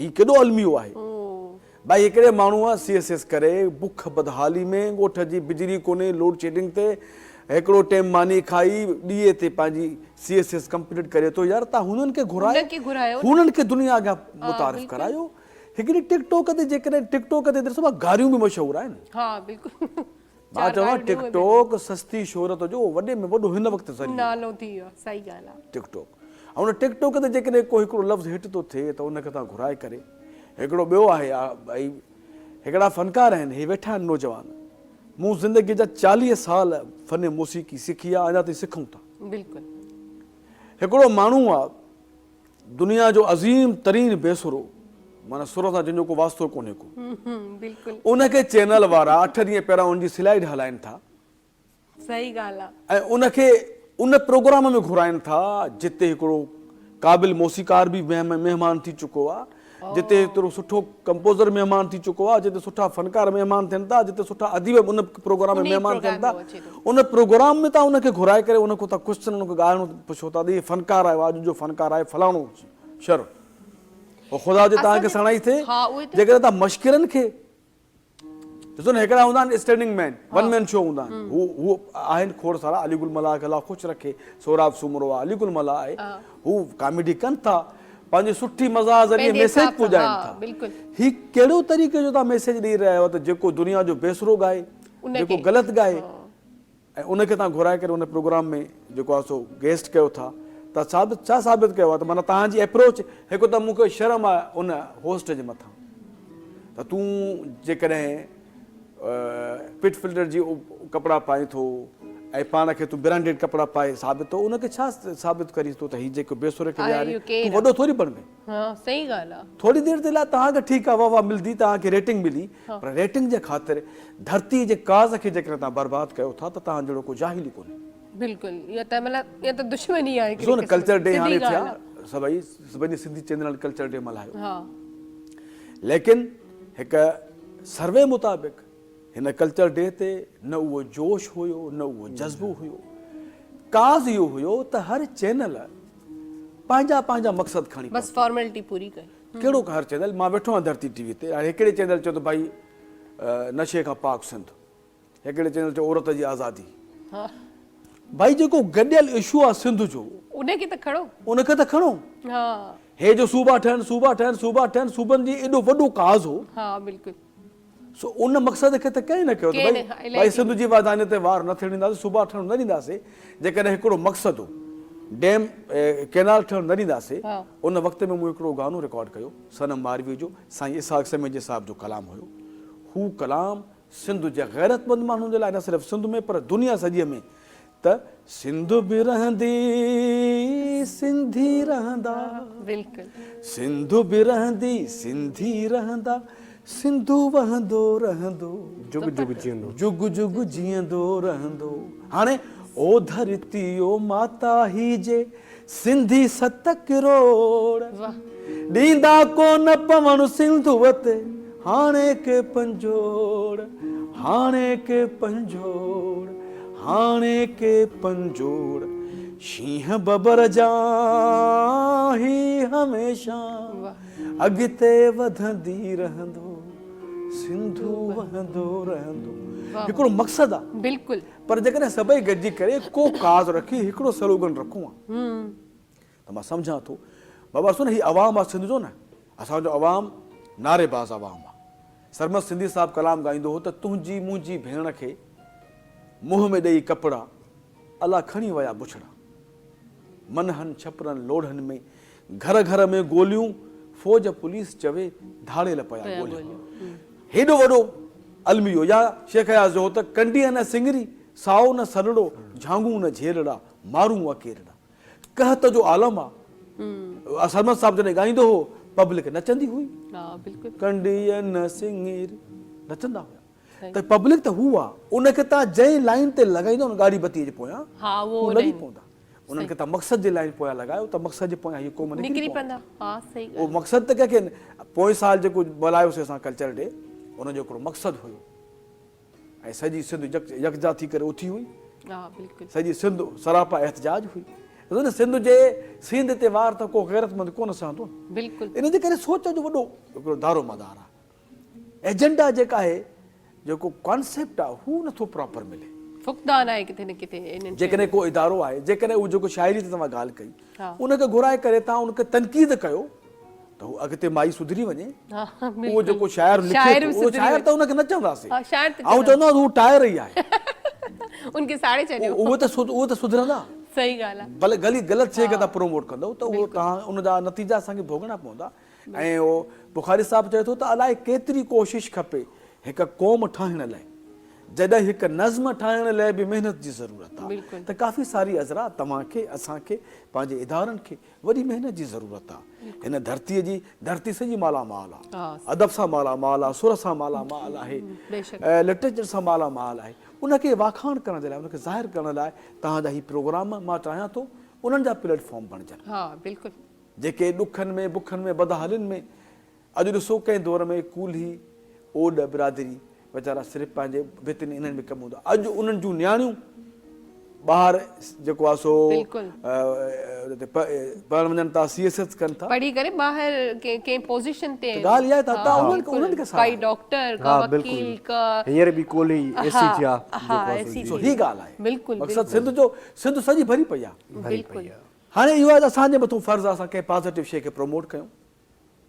हीउ केॾो अलमियो आहे भाई हिकिड़े माण्हू आहे CSS करे बुख बदहाली में ॻोठ जी बिजली कोन्हे लोड शेडिंग ते हिकिड़ो टाइम मानी खाई ॾींहं ते पंहिंजी CSS कंप्लीट करे थो यार तव्हां हुननि खे घुरायो हुननि खे दुनिया अॻियां मुतारिफ़ करायो हिकिड़ी टिकटॉक ते जेकॾहिं टिकटॉक ते ॾिसो गारियूं बि मशहूरु आहिनि हा बिल्कुलु मां चवां टिकटॉक सस्ती शोहरत जो वॾे में वॾो हिन वक़्तु नालो थी वियो सही ॻाल्हि आहे टिकटॉक ऐं हुन टिकटॉक ते जेकॾहिं को हिकिड़ो लफ़्ज़ हिट थो थिए त उनखे तव्हां घुराए करे हिकिड़ो ॿियो आहे भई हिकिड़ा फ़नकार आहिनि हे वेठा आहिनि नौजवान मूं ज़िंदगी जा 40 साल फ़न मौसीक़ी सिखी आहे अञा ताईं सिखूं था बिल्कुलु हिकिड़ो माण्हू आहे दुनिया जो अज़ीम तरीन बेसुरो, माना सुर सां जंहिंजो को वास्तो कोन्हे को, बिल्कुलु उनखे चैनल वारा 8 ॾींहं पहिरां उनजी स्लाइड हलाइनि था सही ॻाल्हि आहे। ऐं उनखे उन प्रोग्राम में घुराइनि था जिते हिकिड़ो क़ाबिल मौसीकार बि महिमान थी चुको आहे, जिते हिकिड़ो सुठो कंपोज़र महिमान थी चुको आहे, जिते सुठा फनकार महिमान थियनि था, जिते सुठा अदीब उन प्रोग्राम में महिमान थियनि था, उन प्रोग्राम में तव्हां उनखे घुराए करे उनखां तव्हां क्वेश्चन उनखे ॻाल्हाइणो पुछो था त इहे फनकार आयो आहे, अॼु जो फनकार आहे फलाणो शर, पोइ ख़ुदा जे तव्हांखे सणाई थिए जेकॾहिं तव्हां मश्किरनि खे ॾिसो न, हिकिड़ा हूंदा आहिनि standing man, one man show हूंदा आहिनि, हू आहिनि खोड़ सारा, अलीगुल मल्हा खे अलाह ख़ुशि रखे, सोराब सुमरो आहे, अलीगुल मल्हा आहे, हू कॉमेडी कनि था, पंहिंजी सुठी मज़ाह ज़रिए मैसेज पुॼाइनि था। ही कहिड़ो तरीक़े जो तव्हां मैसेज ॾेई रहिया आहियो त जेको दुनिया जो बेसुरो ॻाए, जेको ग़लति ॻाए, ऐं उनखे तव्हां घुराए करे उन प्रोग्राम में जेको आहे सो गेस्ट कयो था, त छा साबित कयो आहे त माना तव्हांजी अप्रोच, हिकु त मूंखे शर्म आहे उन होस्ट जे मथां त तूं जेकॾहिं पिट फिल्टर जी कपिड़ा पाए थो ऐं पाण खे तूं ब्रांडेड कपिड़ा पाए साबित थो, उनखे छा साबित करीस थो त हीउ जेको बेसुरे खे ॾियारे वॾो थोरी बणिजे। सही ॻाल्हि आहे। थोरी देरि जे लाइ तव्हांखे ठीकु आहे, वाह मिलंदी, तव्हांखे रेटिंग मिली, पर रेटिंग जे ख़ातिर धरती जे काज़ खे जेकॾहिं तव्हां बर्बाद कयो था त तव्हां जहिड़ो को जाहिल ई कोन्हे। बिल्कुलु, इहा त मतिलबु इहा त दुश्मनी आहे। ॾिसो न कल्चर डे हाणे थिया, सभई सिंधी चैनल कल्चर डे मल्हायो, लेकिन हिकु सर्वे मुताबिक़ हिन कल्चर डे ते न उहो जोश हुयो, न उहो जज़्बो हुयो, काज़ इहो हुयो त हर चैनल पंहिंजा पंहिंजा मक़सद खणी बस फॉर्मेलिटी पूरी कई। कहिड़ो हर चैनल, मां वेठो आहियां धरती टीवी ते, हाणे हिकिड़े चैनल चयो त भाई नशे खां पाक सिंध, हिकिड़े चैनल चयो औरत जी आज़ादी, भाई जेको गॾियल इशू आहे सिंध जो उनखे त खणो, उनखे त खणो। हे जो सूबा ठहनि, सूबनि जी एॾो वॾो काज़ हो, बिल्कुलु, सो उन मक़सद खे त कंहिं न कयो त भाई सिंध जी वाधाने ते वार न थियण ॾींदासीं, सूबा ठहण न ॾींदासीं, जेकॾहिं हिकिड़ो मक़सदु हो डैम कैनाल ठहण न ॾींदासीं, उन वक़्त में मूं हिकिड़ो गानो रिकॉर्ड कयो सनम मारवी जो, साईं इसहाक समेजी साहिब जो कलाम हुयो, हू कलाम सिंध जे गैरतमंद माण्हुनि जे लाइ न सिर्फ़ु सिंध में पर दुनिया सॼीअ में, त सिंध बि रहंदी सिंधी रहंदा, सिंध बि रहंदी सिंधी रहंदा, सिंधु वहंदो रहंदो, जुग जुग जीअंदो, जुग जुग जीअंदो रहंदो। हाणे ओ धरती ओ माता ही जे सिंधी 7 करोड़ ॾींदा कोन पवण सिंधु वते, हाणे के पंजोड़, हाणे के पंजोड़, हाणे के पंजोड़, शींह बबर जा ही हमेशा अॻिते वधंदी रहंदो, सिंधु वहंदो रहंदो। हिकिड़ो मक़सदु आहे बिल्कुलु, पर जेकॾहिं सभई गॾिजी करे को काज़ रखी हिकिड़ो स्लोगन रखूं त मां सम्झां थो बाबा सुन, हीउ अवाम आहे सिंध जो न, असांजो अवाम नारेबाज़ अवाम आहे। सरमद सिंधी साहिबु कलाम ॻाईंदो हो त तुंहिंजी मुंहिंजी भेण खे मुंहं में ॾेई कपिड़ा अलाह खणी विया बुछड़ा, मनहनि छपरनि लोढ़नि में घर घर में गोलियूं, फौज पुलिस चवे धाड़ेल पिया गोलियूं। हेॾो वॾो अलमियो या शेख याज़ जो त कंडीअ न सिंगरी, साओ न सलड़ो, झांगू न झेलड़ा, मारूं अकेरड़ा, कहत जो आलम आहे। सरमद साहिब जॾहिं ॻाईंदो हो पब्लिक नचंदी हुई, कंडीअ न सिंगरी नचंदा हुया, त पब्लिक त हू आहे, उनखे तव्हां जंहिं लाइन ते लॻाईंदो न गाड़ी बत्तीअ जे पोयां उहो लॻी पवंदा, उन्हनि खे तव्हां मक़सद जे लाइन पोयां लॻायो त मक़सद जे पोयां हीअ क़ौम निकिरी पवंदा। उहो मक़सद त कंहिंखे पोएं साल जेको मल्हायोसीं असां कल्चर डे, उनजो हिकिड़ो मक़सदु हुयो ऐं सॼी सिंध यकजा थी करे उथी हुई, सॼी सिंध सरापा एहतजाज हुई। सिंध जे सींध ते वार त को गैरतमंद कोन सहंदो, इन जे करे सोच जो वॾो हिकिड़ो दारो मदार आहे। एजेंडा जेका आहे, जेको कॉन्सेप्ट आहे, हू नथो प्रॉपर मिले, फुक़दान आहे किथे न किथे। जेकॾहिं को इदारो आहे, जेकॾहिं उहो जेको शाइरी ते तव्हां ॻाल्हि कई, उनखे घुराए करे तव्हां उनखे तनक़ीद कयो त हू अॻिते माई सुधरी वञे। उहो जेको शाइर लिखे उहो शाइर त उनखे न चवंदासीं, ऐं चवंदा हू टायर ई आहे, उनखे साड़े छॾियो, उहो त सुधरंदा। सही ॻाल्हि आहे। भले ग़लति शइ खे तव्हां प्रोमोट कंदव त उहो तव्हां उनजा नतीजा असांखे भोगणा पवंदा। ऐं उहो बुखारी साहिबु चए थो त अलाए केतिरी कोशिशि खपे हिकु क़ौम ठाहिण लाइ, जॾहिं हिकु नज़्म ठाहिण लाइ बि महिनत जी ज़रूरत आहे त काफ़ी सारी अज़रा तव्हांखे असांखे पंहिंजे इदारनि खे वॾी महिनत जी ज़रूरत आहे। हिन धरती सॼी मालामाल आहे, अदब सां मालामाल आहे, सुर सां मालामाल आहे, लिटरेचर सां मालामाल आहे। उनखे वाखाण करण जे लाइ, उनखे ज़ाहिर करण लाइ तव्हांजा ही प्रोग्राम मां चाहियां थो उन्हनि जा प्लेटफॉर्म बणजनि, जेके ॾुखनि में बुखनि में बदहालियुनि में। अॼु ॾिसो कंहिं दौर में कूल्ही ओॾ बिरादरी वीचारा सिर्फ़ु पंहिंजे भितियुनि इन्हनि में कमु हूंदो आहे। अॼु उन्हनि जूं नियाणियूं ॿाहिरि जेको आहे सो पढ़णु वञनि था, CSS कनि था, पढ़ी करे ॿाहिरि कंहिं पोज़ीशन ते ॻाल्हि इहा आहे त उन्हनि खे काई डॉक्टर का वकील का हींअर बि कोली एसी थिया ही ॻाल्हि आहे। बिल्कुलु मक़सदु सिंध सॼी भरी पई आहे। हाणे इहो आहे त असांजे मथां फ़र्ज़ु आहे असां कंहिं पॉज़िटिव शइ खे प्रमोट कयूं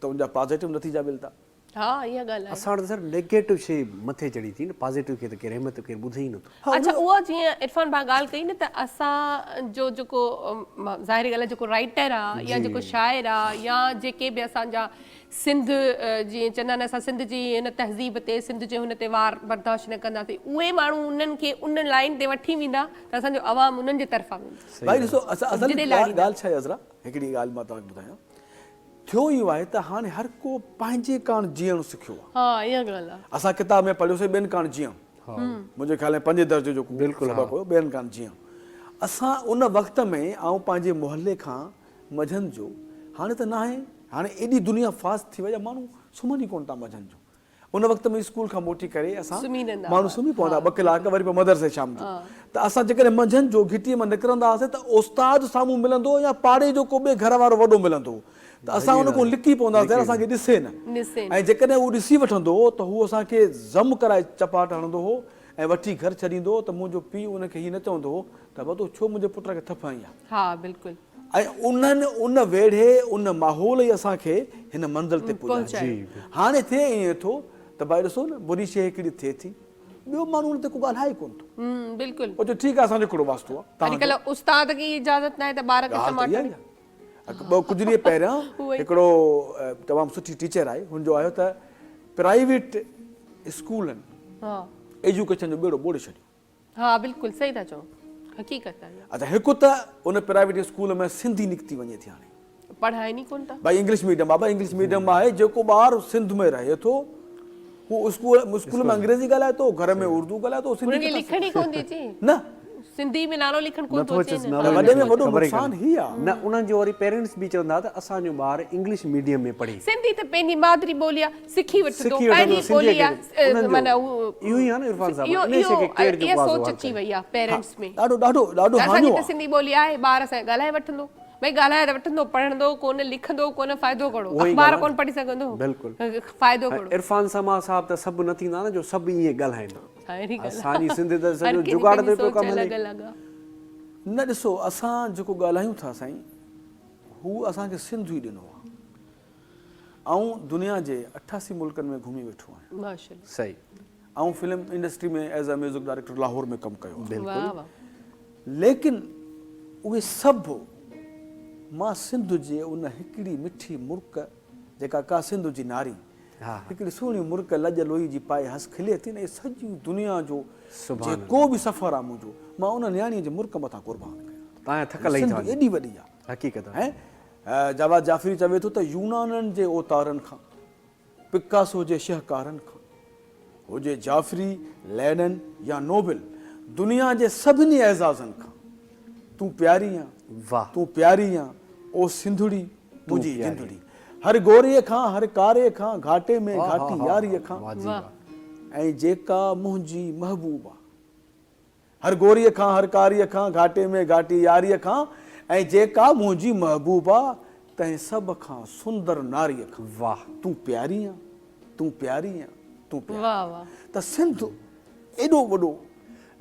त उनजा पॉज़िटिव नतीजा मिलंदा। हाँ, इहा ॻाल्हि आहे। असां वटि सर नेगेटिव शइ मथे चढ़ी थी न, पॉज़िटिव खे त केरु अहमियत केरु ॿुधे ई नथो। अच्छा, उहा जीअं इरफान भाउ ॻाल्हि कई न त असांजो जेको ज़ाहिरी ॻाल्हि आहे जेको राइटर आहे या जेको शाइर आहे या जेके बि असांजा सिंध जीअं चवंदा आहिनि असां सिंध जी हिन तहज़ीब ते सिंध जे हुन ते वार बर्दाश्त न कंदासीं, उहे माण्हू उन्हनि खे उन लाइन ते वठी वेंदा त असांजो अवाम उन्हनि जे तरफ़ां वेंदो। भाई ॾिसो ॻाल्हि छा आहे अज़रा, हिकिड़ी ॻाल्हि मां तव्हांखे ॿुधायां, थियो इहो आहे त हाणे हर को पंहिंजे काण जीअणु सिखियो आहे। हाँ, इहा ॻाल्हि आहे। असां किताब में पढ़ियोसीं ॿियनि काण जीअं, मुंहिंजे ख़्याल में 5 दर्जे जो सबक़ हुयो ॿियनि काण जीअं। असां उन वक़्त में ऐं पंहिंजे मोहल्ले खां मंझंदि जो, हाणे त न आहे, हाणे एॾी दुनिया फास्ट थी वई आहे माण्हू सुम्हनि ई कोन था मंझंदि जो। उन वक़्त में स्कूल खां मोटी करे असां माण्हू सुम्ही पवंदा 2 कलाक, वरी पोइ मदरसे शाम जो। त असां जेकॾहिं मंझंदि जो घिटीअ मां निकिरंदा हुआसीं त उस्ताद साम्हूं मिलंदो या पाड़े जो को ॿिए घर वारो वॾो मिलंदो त असां उन खां लिकी पवंदासीं, असांखे ॾिसे न। ऐं जेकॾहिं उहो ॾिसी वठंदो हो त हू असांखे ज़म कराए चपाट हणंदो हो ऐं वठी घर छॾींदो हो त मुंहिंजो पीउ उनखे हीअं न चवंदो हो त वॾो छो मुंहिंजे पुट खे थप हई आहे। हा, बिल्कुलु। ऐं उन वेढ़े उन माहौल ई असांखे हिन मंज़िल ते पहुचाए। हाणे थिए ईअं थो त भाई ॾिसो न, बुरी शइ हिकिड़ी थिए थी, ॿियो माण्हू हुन ते को ॻाल्हाए कोन थो। बिल्कुलु। पोइ ठीकु आहे, असांजो हिकिड़ो वास्तो आहे। अॼुकल्ह उस्ताद खे इजाज़त न आहे त ॿार खे टमाटर। कुझु ॾींहं पहिरियां हिकिड़ो तमामु सुठी टीचर आहे, हुनजो आयो त प्राइवेट स्कूलनि एजुकेशन जो बेड़ो ॿोड़े छॾियो। हा, बिल्कुलु सही था चओ, हक़ीक़त आहे। अच्छा, हिकु त उन प्राइवेट स्कूल में सिंधी निकिती वञे थी, हाणे पढ़ाइनि ई कोन था। भाई इंग्लिश मीडियम आहे, इंग्लिश मीडियम आहे। जेको ॿारु सिंध में रहे थो हू स्कूल में अंग्रेज़ी ॻाल्हाए थो, घर में उर्दू ॻाल्हाए थो, सिंधी लिखण ई कोन थी अचे न, सिंधी में नालो लिखण कोन थो अचे। वॾे में वॾो नुक़सान ही आहे न। उन्हनि जो वरी पेरेंट्स बि चवंदा त असांजो ॿारु इंग्लिश मीडियम में पढ़े। सिंधी त पंहिंजी मादरी ॿोली आहे, सिखी वठंदो, पंहिंजी ॿोली आहे। माना इहो ई आहे न इरफान साहब, इहा सोच अची वई आहे पेरेंट्स में। ॾाढो ॾाढो ॾाढो असांजी त सिंधी ॿोली आहे, ॿार असांखे ॻाल्हाए वठंदो, भई ॻाल्हाए त वठंदो, पढ़ंदो कोन, लिखंदो कोन, फ़ाइदो कहिड़ो, अख़बार कोन पढ़ी सघंदो, बिल्कुलु फ़ाइदो कहिड़ो। इरफान समा साहब त सभु न थींदा न जो सभु ईअं ॻाल्हाइनि। असांजी सिंधी त सॼो जुगाड़ ते पियो कमु हले। न ॾिसो, असां जेको ॻाल्हायूं था साईं, हू असांखे सिंध ई ॾिनो आहे ऐं दुनिया जे 88 मुल्कनि में घुमी वेठो आहियां। माशाअल्लाह, सही। ऐं फिल्म इंडस्ट्री में as a music director Lahore में कमु कयो। बिल्कुलु। लेकिन उहे सभु मां सिंध जे उन हिकिड़ी मिठी मुर्क जेका का सिंध जी नारी, हिकिड़ी सुहिणी मुर्क लॼ लोही जी पाए हस खिले थी न, सॼी दुनिया जो जेको बि सफ़र आहे मुंहिंजो, मां उन नियाणीअ जे मुर्क मथां क़ुर्बान कयो। सिंध एॾी वॾी आहे हक़ीक़त। ऐं जावेद जाफ़री चवे थो त यूनाननि जे ओतारनि खां, पिकासो जे शहकारनि खां, हुजे जाफ़री, लैनन या नोबल, दुनिया जे सभिनी एज़ाज़नि खां तूं प्यारी आहीं, वाह तूं प्यारी आहीं, ओ सिंधड़ी मुंहिंजी जिंदड़ी। हर गोरीअ खां, हर कारे खां, घाटे में घाटी यारीअ खां, ऐं जेका मुंहिंजी महबूबा। हर गोरीअ खां, हर कारीअ खां, घाटे में घाटी यारीअ खां, ऐं जेका मुंहिंजी महबूबा, तंहिं सभ खां सुंदर नारीअ खां। वाह, तूं प्यारी आहीं, तूं प्यारी आहीं, तूं प्यारी। वाह वाह। त सिंध एॾो वॾो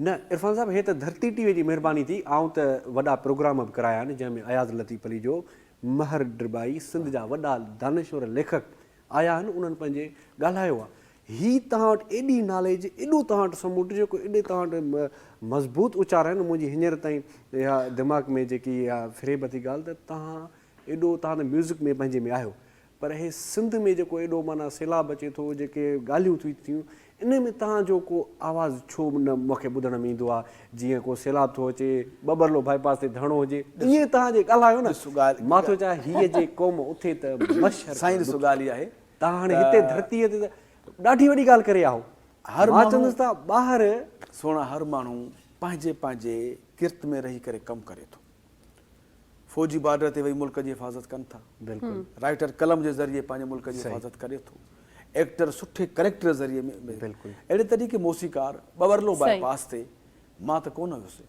न इरफान साहब, हे त धरती टीवीअ जी महिरबानी थी। ऐं त वॾा प्रोग्राम बि कराया आहिनि जंहिंमें अयाज़ लतीफ़ अली जो महर ड्रिबाई, सिंध जा वॾा दानिश्वर लेखक आया आहिनि, उन्हनि पंहिंजे ॻाल्हायो आहे। हीअ तव्हां वटि एॾी नॉलेज, एॾो तव्हां वटि समूट जेको एॾे तव्हां वटि मज़बूत उचार आहिनि। मुंहिंजी हींअर ताईं इहा दिमाग़ में जेकी इहा फ़िरेब थी ॻाल्हि त तव्हां एॾो तव्हां त म्यूज़िक में पंहिंजे में आहियो, पर हे सिंध में जेको एॾो माना सैलाब अचे थो, जेके ॻाल्हियूं थियूं इन में तव्हांजो को आवाज़ छो न मूंखे ॿुधण में ईंदो आहे? जीअं को सैलाब थो अचे, बबरलो बाईपास ते धरणो हुजे, ईअं तव्हांजे ॻाल्हायो न। मां थो चाहियां हीअ जे क़ौम उथे त मशहूरु साईं ॾिसो ॻाल्हि इहा आहे, तव्हां हाणे हिते धरतीअ ते त ॾाढी वॾी ॻाल्हि करे आहो। मां चवंदुसि त ॿाहिरि सोना हर माण्हू पंहिंजे पंहिंजे किर्त में रही करे कमु करे थो। फौजी बॉर्डर ते वेही मुल्क जी हिफ़ाज़त कनि था, बिल्कुलु राइटर कलम जे ज़रिए पंहिंजे मुल्क जी हिफ़ाज़त करे थो, एक्टर सुठे करेक्टर ज़रिए में बिल्कुलु अहिड़े तरीक़े मौसीकार बबरलो बाईपास ते मां त कोन हुयुसि,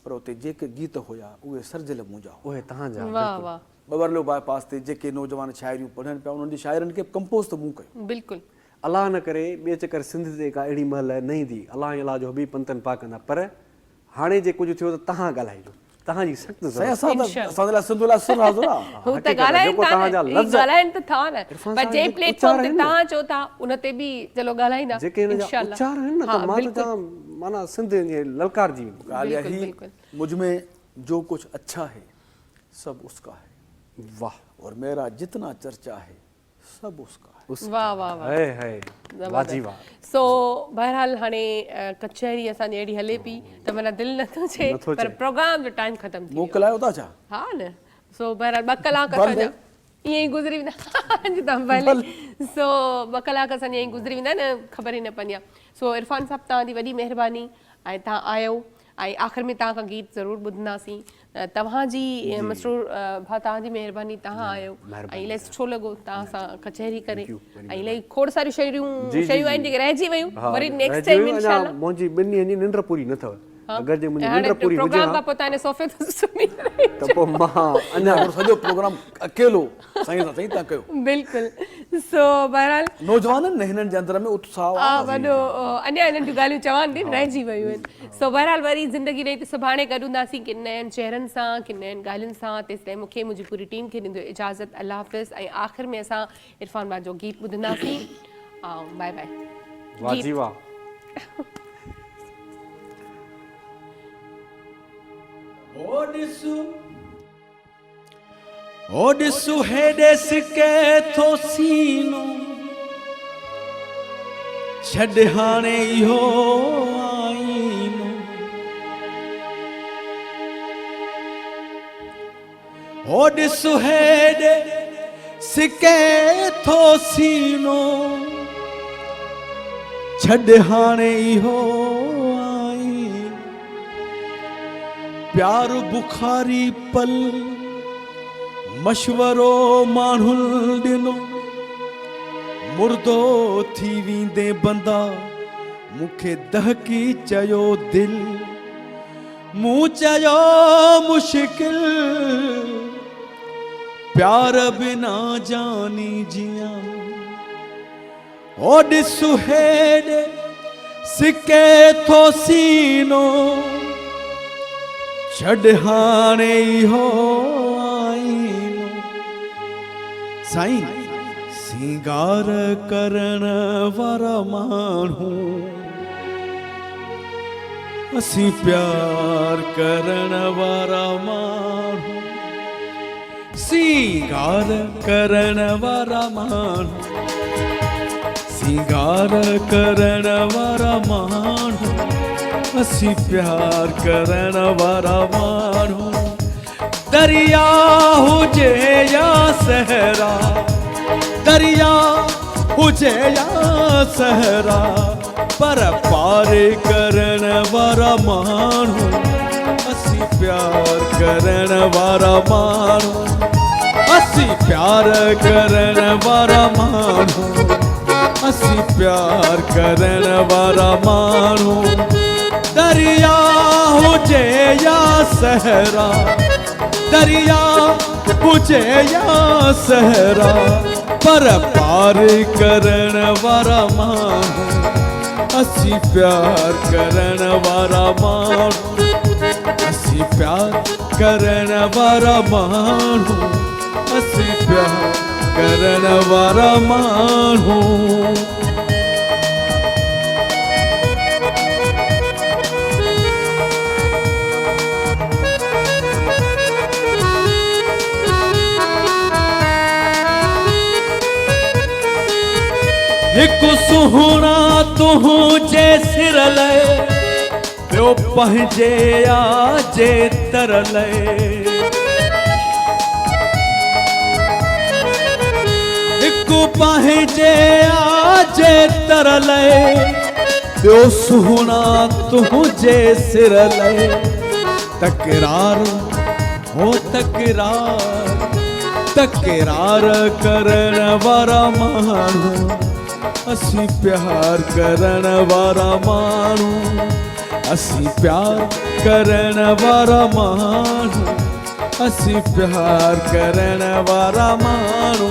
पर उते जेके गीत हुया उहे सर्जियल मुंहिंजा हुआ। उहे तव्हांजा वाह वाह बबरलो बाईपास ते जेके नौजवान शाइरियूं पढ़नि पिया उन्हनि जी शाइरनि खे कंपोज़ त मूं कयो। बिल्कुलु अलाह न करे ॿिए चकर सिंध ते का अहिड़ी महिल न ईंदी, अलाह अलाह जो हबीब पंतनि पाक कंदा, पर हाणे जे कुझु थियो त तव्हां ॻाल्हाइजो, तव्हांजी सख़्तु असांजे लाइ सिंध लाइ सुर हाज़ुर आहे। हू त ॻाल्हाइनि त था न, पर जे प्लेटफॉर्म ते तव्हां चओ था उन ते बि चलो ॻाल्हाईंदा जेके हिन जा उच्चार आहिनि न, त मां त चवां माना सिंध जे ललकार जी ॻाल्हि ही मुझ में जो कुछ अच्छा है सब उसका है, वाह, और मेरा जितना चर्चा है सब उसका है। वाह वाह वाह, है वाजी वाह। सो बहरहाल हाणे कचहरी असांजी अहिड़ी हले पई त माना दिलि नथो थिए, पर प्रोग्राम जो टाइम ख़तम थी वियो। मोकिलायो था छा? हा न, सो बहरहाल 2 कलाक असांजा ईअं ई गुज़री वेंदा। सो 2 कलाक असांजा ईअं ई गुज़री वेंदा आहिनि, ख़बर ई न पवंदी आहे। सो इरफान साहब तव्हांजी वॾी महिरबानी, ऐं तव्हां आयो, ऐं आख़िर में तव्हां खां गीत ज़रूरु ॿुधंदासीं। तव्हांजी मसरूर भाउ तव्हांजी महिरबानी, तव्हां आयो, ऐं इलाही सुठो लॻो तव्हां सां कचहरी करे, ऐं इलाही खोड़ सारियूं शयूं आहिनि जेके रहिजी वियूं, वरी नेक्स्ट टाइम इंशाल्लाह। मुंहिंजी 2 ॾींहंनि जी निंड पूरी न अथव, अगरि जे मुंहिंजी निंड पूरी हुजे प्रोग्राम खां पोइ तव्हां सोफ़े ते सुम्ही त पोइ मां अञा सॼो प्रोग्राम अकेलो साईं सां साईं तव्हां कयो। बिल्कुलु। सो बहरहाल नौजवाननि ने हिननि जे अंदर में उत्साह वॾो अञा हिननि जूं ॻाल्हियूं चवान थी रहिजी वियूं आहिनि। सो बहरहाल वरी ज़िंदगी रही त सुभाणे गॾु हूंदासीं किन नयनि चेहरनि सां, किन नयनि ॻाल्हियुनि सां। तेसिताईं मूंखे मुंहिंजी पूरी टीम खे ॾींदो इजाज़त, अल्लाह हाफ़िज़। ऐं आख़िर में असां इरफान भाउ जो गीत ॿुधंदासीं। ऐं बाय बाय। वाजी वाह। ओडिसु हेडेस के थो सीनो छॾ हाणे इहो आईनो, ओडिसु हेडेस के थो सीनो छॾ हाणे इहो आईनो, प्यार बुखारी पल मशवरो माण्हुनि ॾिनो, मुर्दो थी वेंदे बंदा मूंखे दहकी चयो दिलि, मूं चयो मुश्किल प्यार बिना जानी जियां, ओ ॾिसु हेॾे सिके थो सीनो छॾ हाणे इहो आईनो, साईं सिंगार करण वारा माण्हू असीं प्यार करण वारा माण्हू, सिंगार करण वारा माण्हू, सिंगार करण वारा माण्हू असीं प्यार करण वारा माण्हू, दरिया हुजे या सहरा, दरिया हुजे या सहरा, पर पार करण वारा माण्हू असीं प्यार करण वारा माण्हू, असीं प्यार करण वारा माण्हू, असीं प्यार करण वारा माण्हू, दरिया हुजे या सहरा, दरिया हुजे या सहरा, पर पार करण वारा माण्हू असीं प्यार करण वारा माण्हू, असीं प्यार करण वारा माण्हू, असीं प्यार करण वारा माण्हू। एक सुहना तू जे सिर लय ॿियो पंहिंजे आजे तर लय हिकु पंहिंजे आजे तर लय ॿियो सुहना तुंहिंजे सिर लय तकरार हो तकरार करण वारा माण्हू असी प्यार करण वारा माण्हू असी प्यार करण वारा माण्हू असी प्यार करण वारा माण्हू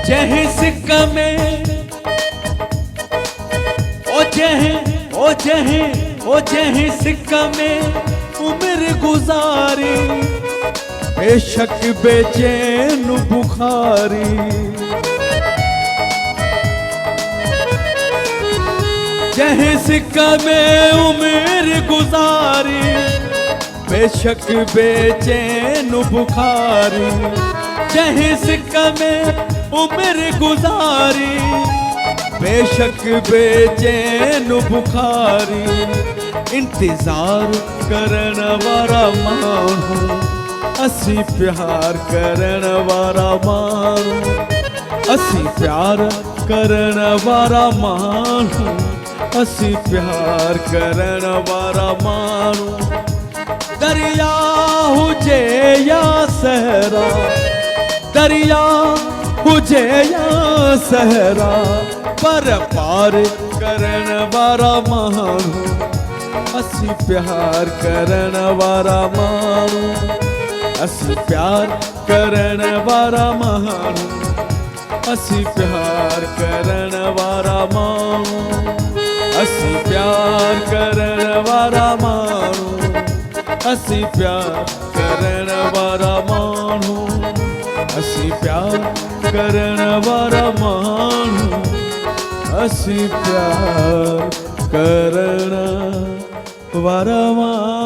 जहीं सिक में ओ जहीं सिक में उम्र गुजारी बेशक बेचैन बुखारी जहीं सिक में उम्र गुजारी बेशक बेचैन बुखारी जहीं सिक में उम्र गुजारी बेशक बेचैन बुखारी इंतजार करण वारा माण्हू असी प्यार करण वारा माण्हू असी प्यार करण वारा माण्हू असी प्यार करण वारा माण्हू दरिया हुजे या सहरा दरिया हुजे या सहरा पर पार करण वारा माण्हू असी प्यार करण वारा माण्हू असी प्यार करण वारा माण्हू असी प्यार करण वारा माण्हू असी प्यार करण वारा माण्हू असी प्यार करण वारा माण्हू असी प्यार करण वारा माण्हू असी प्यार करण वारा माण्हू